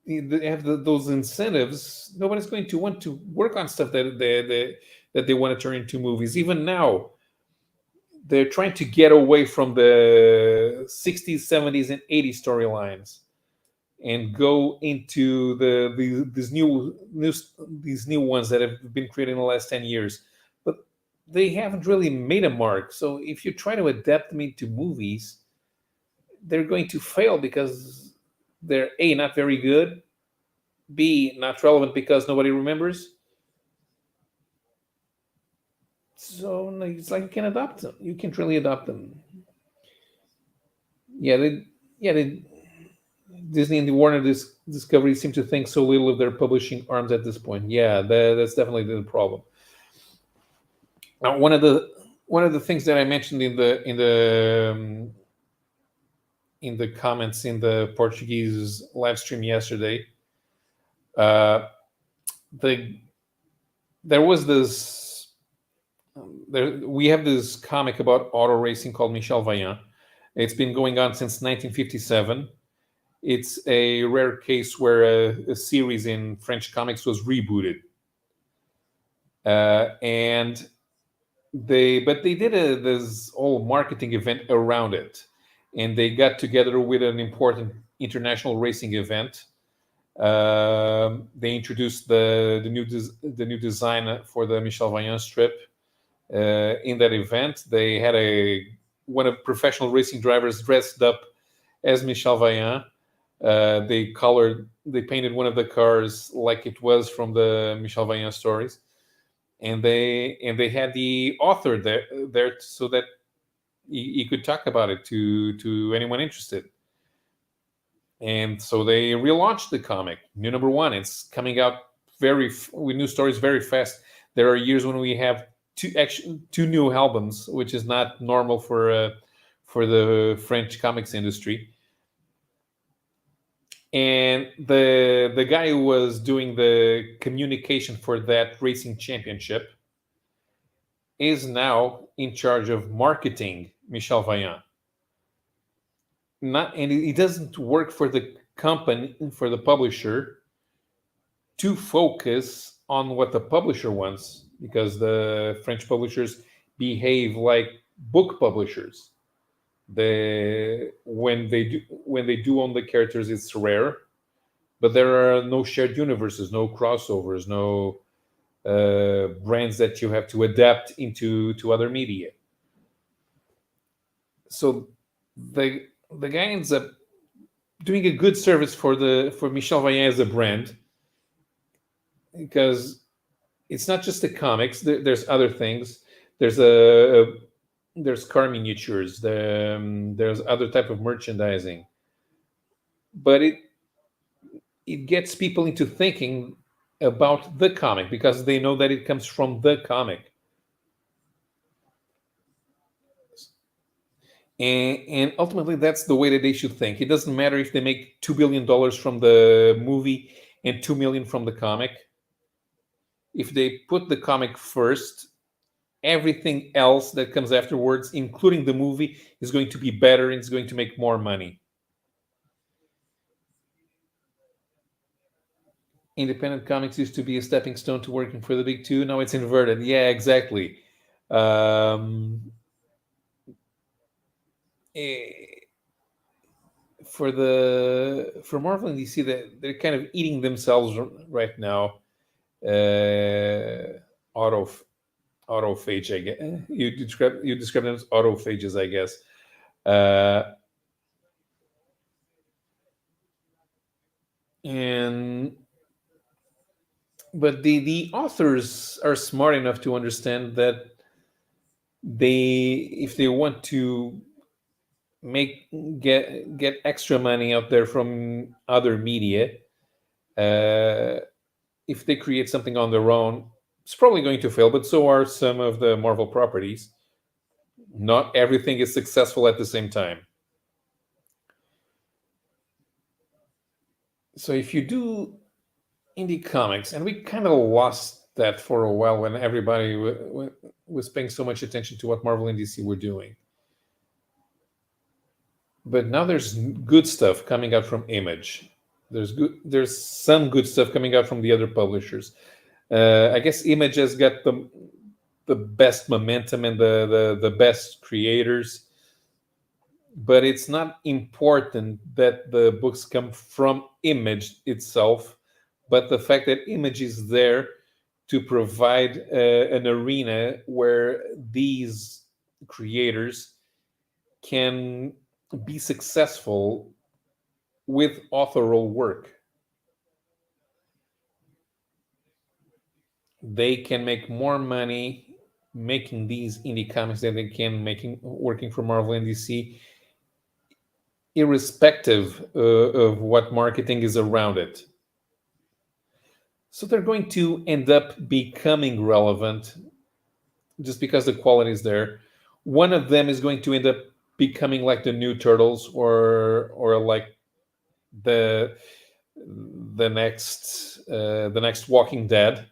have those incentives, nobody's going to want to work on stuff that they want to turn into movies. Even now, they're trying to get away from the 60s, 70s, and 80s storylines and go into these new ones that have been created in the last 10 years. But they haven't really made a mark. So if you try to adapt them into movies, they're going to fail because they're A, not very good, B, not relevant because nobody remembers. So it's like you can adopt them. You can't really adopt them. Disney and the Warner Discovery seem to think so little of their publishing arms at this point. Yeah, that's definitely the problem. Now, one of the things that I mentioned in the comments in the Portuguese live stream yesterday, there was this. We have this comic about auto racing called Michel Vaillant. It's been going on since 1957. it's a rare case where a series in French comics was rebooted, and they did this whole marketing event around it, and they got together with an important international racing event. They introduced the new design for the Michel Vaillant strip. In that event, they had one of professional racing drivers dressed up as Michel Vaillant. They painted one of the cars like it was from the Michel Vaillant stories, and they had the author there so that he could talk about it to anyone interested. And so they relaunched the comic, new number one. It's coming out with new stories very fast. There are years when we have two new albums, which is not normal for the French comics industry. And the guy who was doing the communication for that racing championship is now in charge of marketing Michel Vaillant. And he doesn't work for the company, for the publisher, to focus on what the publisher wants, because the French publishers behave like book publishers. When they do own the characters, it's rare, but there are no shared universes, no crossovers, no brands that you have to adapt into other media. So the guy ends up doing a good service for Michel Vaillant as a brand, because it's not just the comics. There's other things. There's car miniatures. There's other type of merchandising, but it gets people into thinking about the comic because they know that it comes from the comic. And ultimately, that's the way that they should think. It doesn't matter if they make $2 billion from the movie and $2 million from the comic. If they put the comic first, everything else that comes afterwards, including the movie, is going to be better and it's going to make more money. Independent comics used to be a stepping stone to working for the big two. Now it's inverted. Yeah, exactly. For Marvel and DC, they're kind of eating themselves right now. Autophage, I guess. You describe them as autophages, I guess. But the authors are smart enough to understand that if they want to get extra money out there from other media, if they create something on their own, it's probably going to fail. But so are some of the Marvel properties. Not everything is successful at the same time. So if you do indie comics, and we kind of lost that for a while when everybody was paying so much attention to what Marvel and DC were doing. But now there's good stuff coming out from Image. There's some good stuff coming out from the other publishers. I guess Image has got the best momentum and the best creators. But it's not important that the books come from Image itself, but the fact that Image is there to provide an arena where these creators can be successful with authorial work. They can make more money making these indie comics than they can working for Marvel and DC, irrespective of what marketing is around it. So they're going to end up becoming relevant just because the quality is there. One of them is going to end up becoming like the new Turtles or like the next Walking Dead.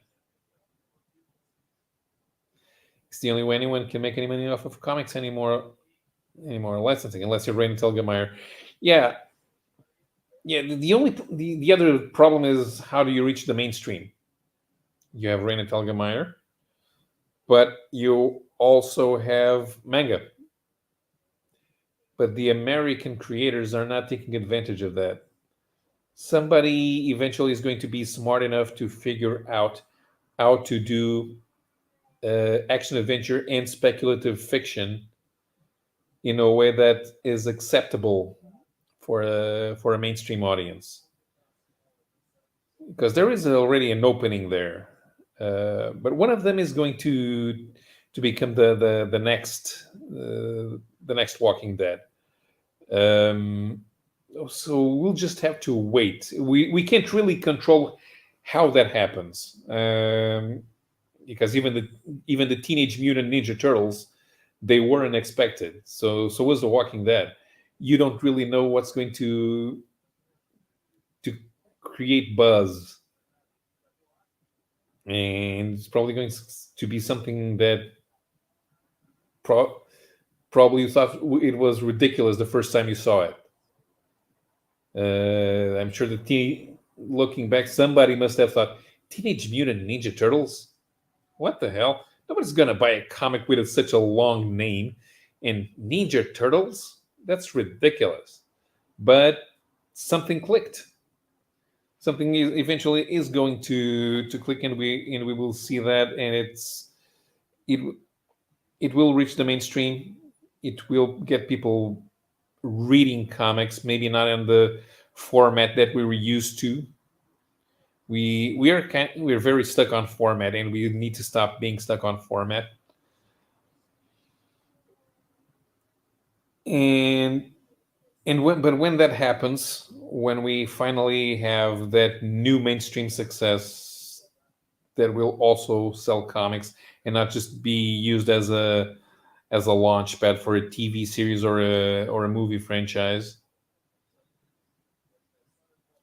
It's the only way anyone can make any money off of comics anymore licensing, unless you're Rainy Telgemeier. Yeah, Yeah, the other problem is, how do you reach the mainstream? You have Raina Telgemeier, but you also have manga. But the American creators are not taking advantage of that. Somebody eventually is going to be smart enough to figure out how to do action adventure and speculative fiction in a way that is acceptable for a mainstream audience, because there is already an opening there. But one of them is going to become the next Walking Dead. Um, so we'll just have to wait. We can't really control how that happens, because even the Teenage Mutant Ninja Turtles, they were unexpected. So was the Walking Dead. You don't really know what's going to create buzz, and it's probably going to be something that probably you thought it was ridiculous the first time you saw it. I'm sure looking back, somebody must have thought, Teenage Mutant Ninja Turtles? What the hell? Nobody's gonna buy a comic with such a long name. And Ninja Turtles? That's ridiculous. But something clicked. Something eventually is going to click, and we will see that, and it will reach the mainstream. It will get people reading comics, maybe not in the format that we were used to. We're very stuck on format, and we need to stop being stuck on format. But when that happens, when we finally have that new mainstream success that will also sell comics and not just be used as a launch pad for a TV series or a movie franchise,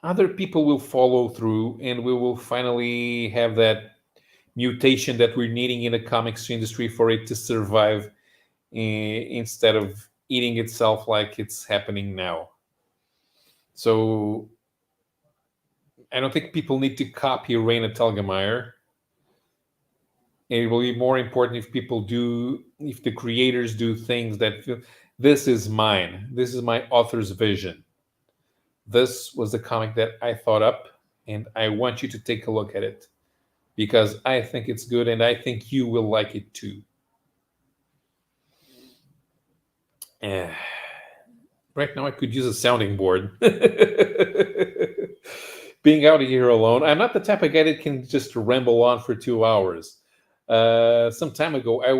other people will follow through, and we will finally have that mutation that we're needing in the comics industry for it to survive, instead of eating itself like it's happening now. So I don't think people need to copy Raina Telgemeier. It will be more important if if the creators do things that feel, this is mine, this is my author's vision. This was the comic that I thought up, and I want you to take a look at it because I think it's good, and I think you will like it too. Right now, I could use a sounding board. Being out here alone, I'm not the type of guy that can just ramble on for 2 hours. Some time ago, I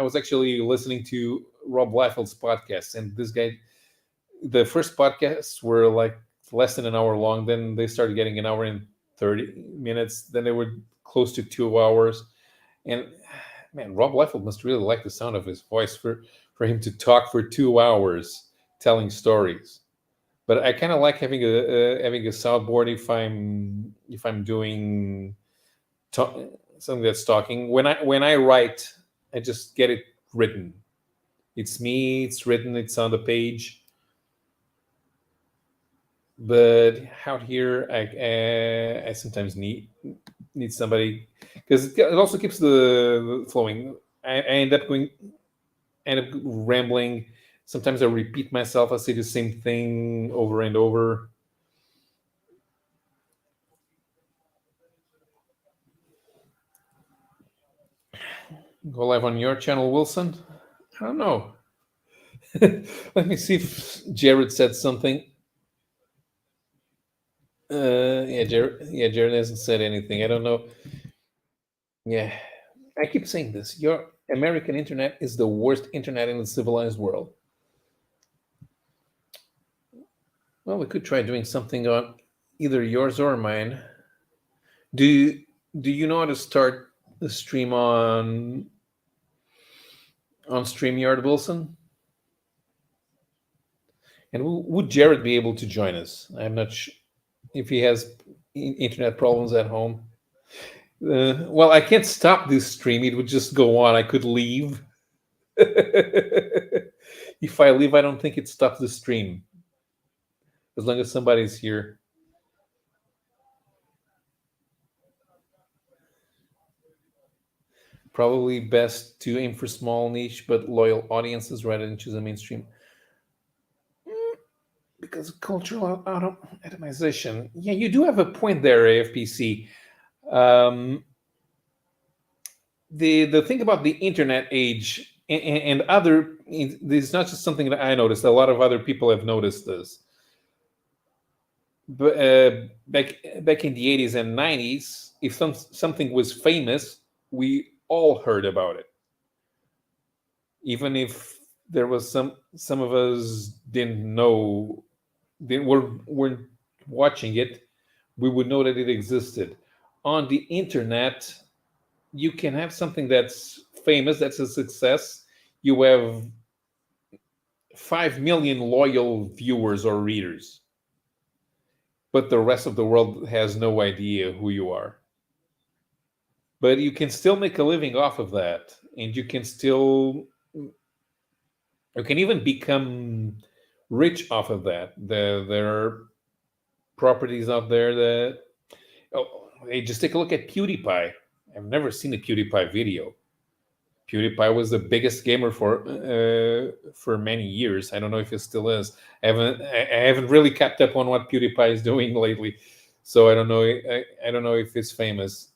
was actually listening to Rob Liefeld's podcast, and this guy, the first podcasts were like less than an hour long. Then they started getting an hour and 30 minutes. Then they were close to 2 hours. And man, Rob Liefeld must really like the sound of his voice for him to talk for 2 hours telling stories. But I kind of like having a soundboard if I'm doing something that's talking. When I write, I just get it written. It's me. It's written. It's on the page. But out here, I sometimes need somebody, because it also keeps the flowing. I end up rambling. Sometimes I repeat myself. I say the same thing over and over. Go live on your channel, Wilson? I don't know. Let me see if Jared said something. Jared hasn't said anything. I don't know. Yeah, I keep saying this. Your American internet is the worst internet in the civilized world. Well, we could try doing something on either yours or mine. Do you know how to start the stream on StreamYard, Wilson? And would Jared be able to join us? I'm not sure if he has internet problems at home. Well, I can't stop this stream. It would just go on. I could leave. If I leave, I don't think it stops the stream. as long as somebody's here. Probably best to aim for small niche but loyal audiences rather than choose a mainstream. Because cultural atomization. Yeah, you do have a point there, AFPC. Um, the thing about the internet age and other, this is not just something that I noticed. A lot of other people have noticed this. But back in the 80s and 90s, if something was famous, we all heard about it, even if there was some of us didn't know, weren't watching it, we would know that it existed. On the internet, you can have something that's famous, that's a success. You have 5 million loyal viewers or readers, but the rest of the world has no idea who you are. But you can still make a living off of that, and you can even become rich off of that. There are properties out there that, hey, just take a look at PewDiePie. I've never seen a PewDiePie video. PewDiePie was the biggest gamer for many years. I don't know if it still is. I haven't really kept up on what PewDiePie is doing lately, so I don't know. I don't know if it's famous,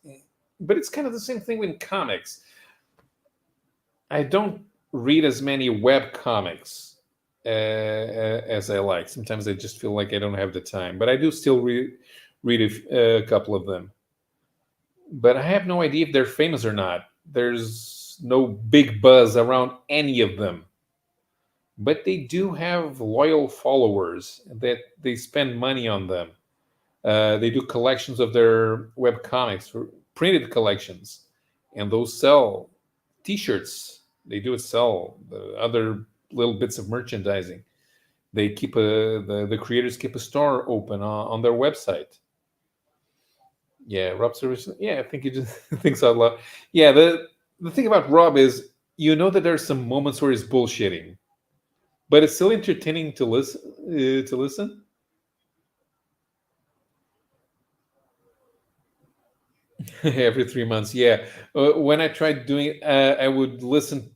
but it's kind of the same thing with comics. I don't read as many web comics as I like. Sometimes I just feel like I don't have the time, but I do still read a couple of them. But I have no idea if they're famous or not. There's no big buzz around any of them. But they do have loyal followers that they spend money on them. They do collections of their web comics, printed collections, and those sell. T-shirts, they do sell. The other little bits of merchandising. They keep the creators keep a store open on their website. Yeah, Rob Service. Yeah, I think he just thinks out loud. Yeah, the thing about Rob is, you know that there's some moments where he's bullshitting, but it's still entertaining to listen. Every 3 months, yeah. When I tried doing it, I would listen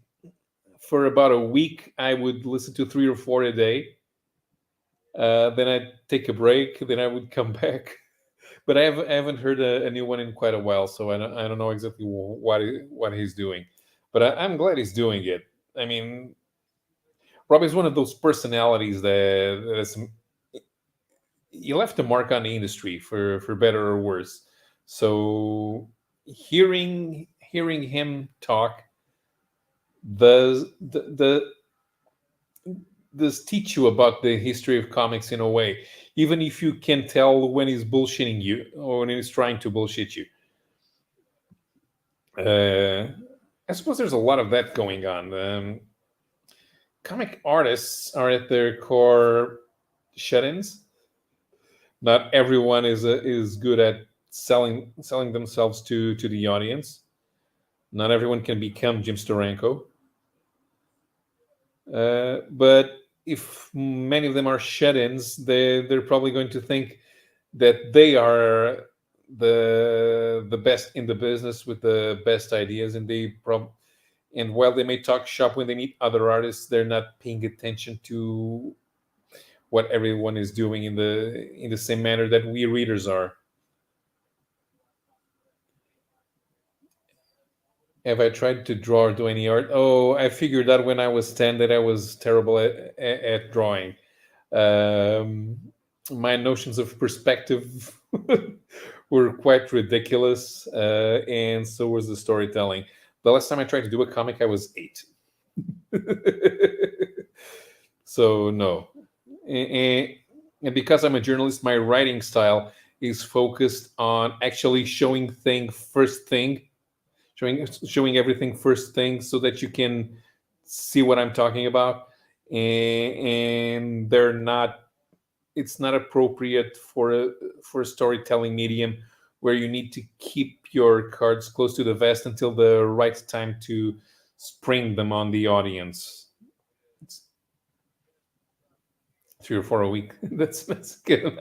for about a week. I would listen to 3 or 4 a day. Then I'd take a break. Then I would come back. But I haven't heard a new one in quite a while, so I don't know exactly what he's doing. But I'm glad he's doing it. I mean, Rob is one of those personalities that is, he left a mark on the industry for better or worse. So hearing him talk does teach you about the history of comics in a way, even if you can tell when he's bullshitting you or when he's trying to bullshit you. I suppose there's a lot of that going on. Comic artists are at their core shut-ins. Not everyone is good at selling themselves to the audience. Not everyone can become Jim Steranko. But if many of them are shut-ins, they're probably going to think that they are the best in the business with the best ideas, and and while they may talk shop when they meet other artists, they're not paying attention to what everyone is doing in the same manner that we readers are. Have I tried to draw or do any art? Oh, I figured out when I was 10 that I was terrible at drawing. My notions of perspective were quite ridiculous, and so was the storytelling. The last time I tried to do a comic, I was 8. So no. And because I'm a journalist, my writing style is focused on actually showing everything first thing, so that you can see what I'm talking about. And it's not appropriate for a storytelling medium where you need to keep your cards close to the vest until the right time to spring them on the audience. 3 or 4 a week. That's good.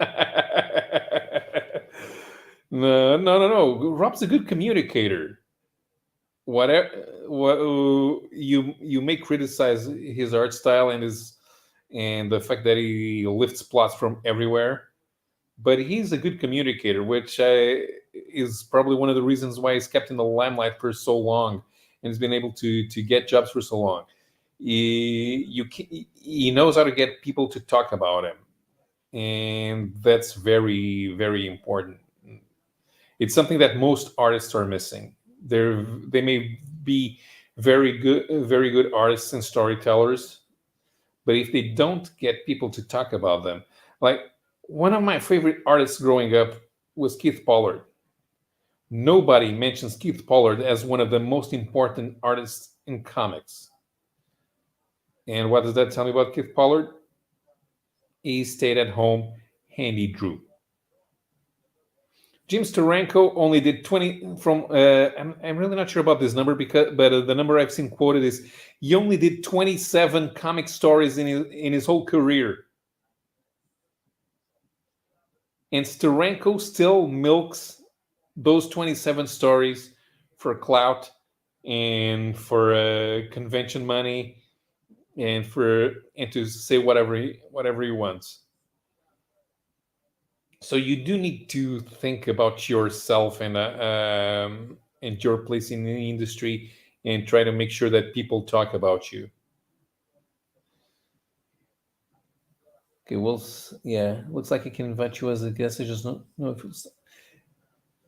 No. Rob's a good communicator. Whatever, what you may criticize his art style and the fact that he lifts plots from everywhere, but he's a good communicator, which is probably one of the reasons why he's kept in the limelight for so long and has been able to get jobs for so long. He knows how to get people to talk about him, and that's very, very important. It's something that most artists are missing. They may be very good artists and storytellers, but if they don't get people to talk about them, like one of my favorite artists growing up was Keith Pollard. Nobody mentions Keith Pollard as one of the most important artists in comics. And what does that tell me about Keith Pollard? He stayed at home and he drew. Jim Steranko only did 20 from. I'm really not sure about this number but the number I've seen quoted is he only did 27 comic stories in his whole career. And Steranko still milks those 27 stories for clout and for convention money and to say whatever he wants. So you do need to think about yourself and your place in the industry and try to make sure that people talk about you. Okay, well, yeah, looks like I can invite you as a guest. I just don't know if it's.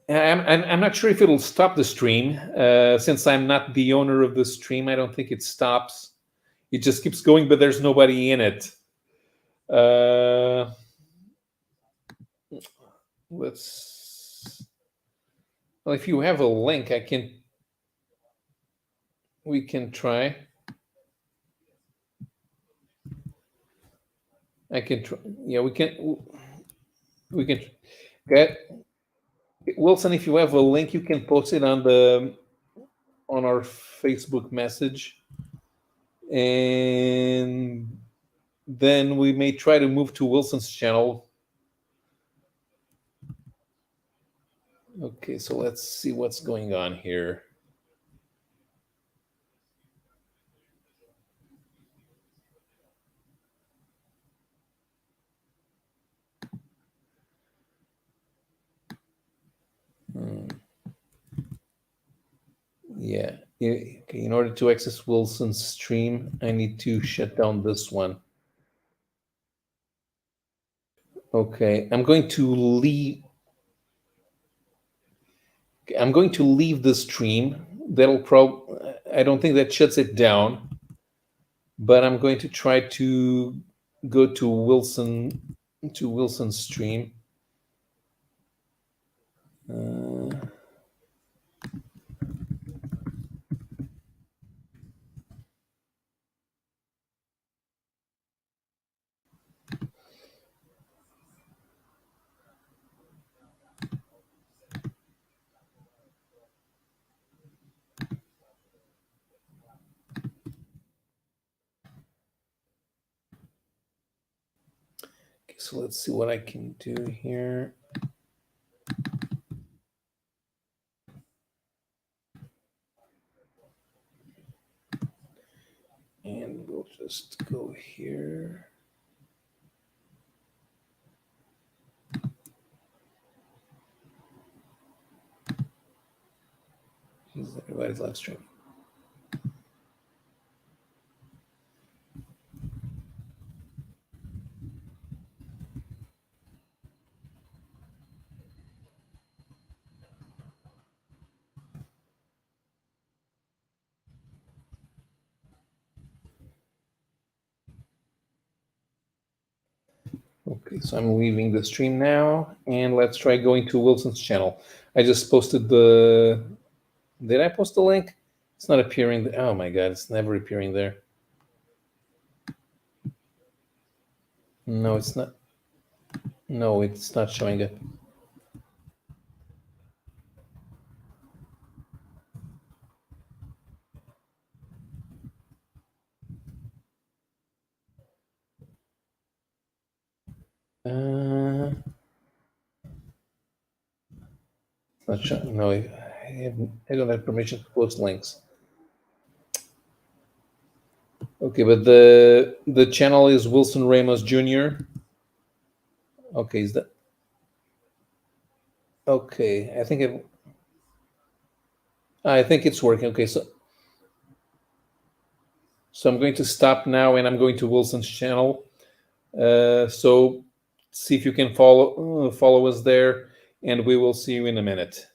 I'm not sure if it'll stop the stream. Since I'm not the owner of the stream, I don't think it stops. It just keeps going, but there's nobody in it. Well, if you have a link, we can try. I can try. Yeah, we can get Wilson. If you have a link, you can post it on our Facebook message, and then we may try to move to Wilson's channel. Okay, so let's see what's going on here. Yeah. Okay, in order to access Wilson's stream, I need to shut down this one. Okay, I'm going to leave the stream. I don't think that shuts it down, but I'm going to try to go to Wilson's stream. Okay, so let's see what I can do here. And we'll just go here. Everybody's live stream. Okay, so I'm leaving the stream now, and let's try going to Wilson's channel. I just posted Did I post the link? It's not appearing. Oh my God, it's never appearing there. No, it's not. No, it's not showing up. Not sure. No, I don't have permission to post links. Okay, but the channel is Wilson Ramos Jr. Okay, is that okay? I think it's working. Okay, so I'm going to stop now, and I'm going to Wilson's channel. So see if you can follow us there, and we will see you in a minute.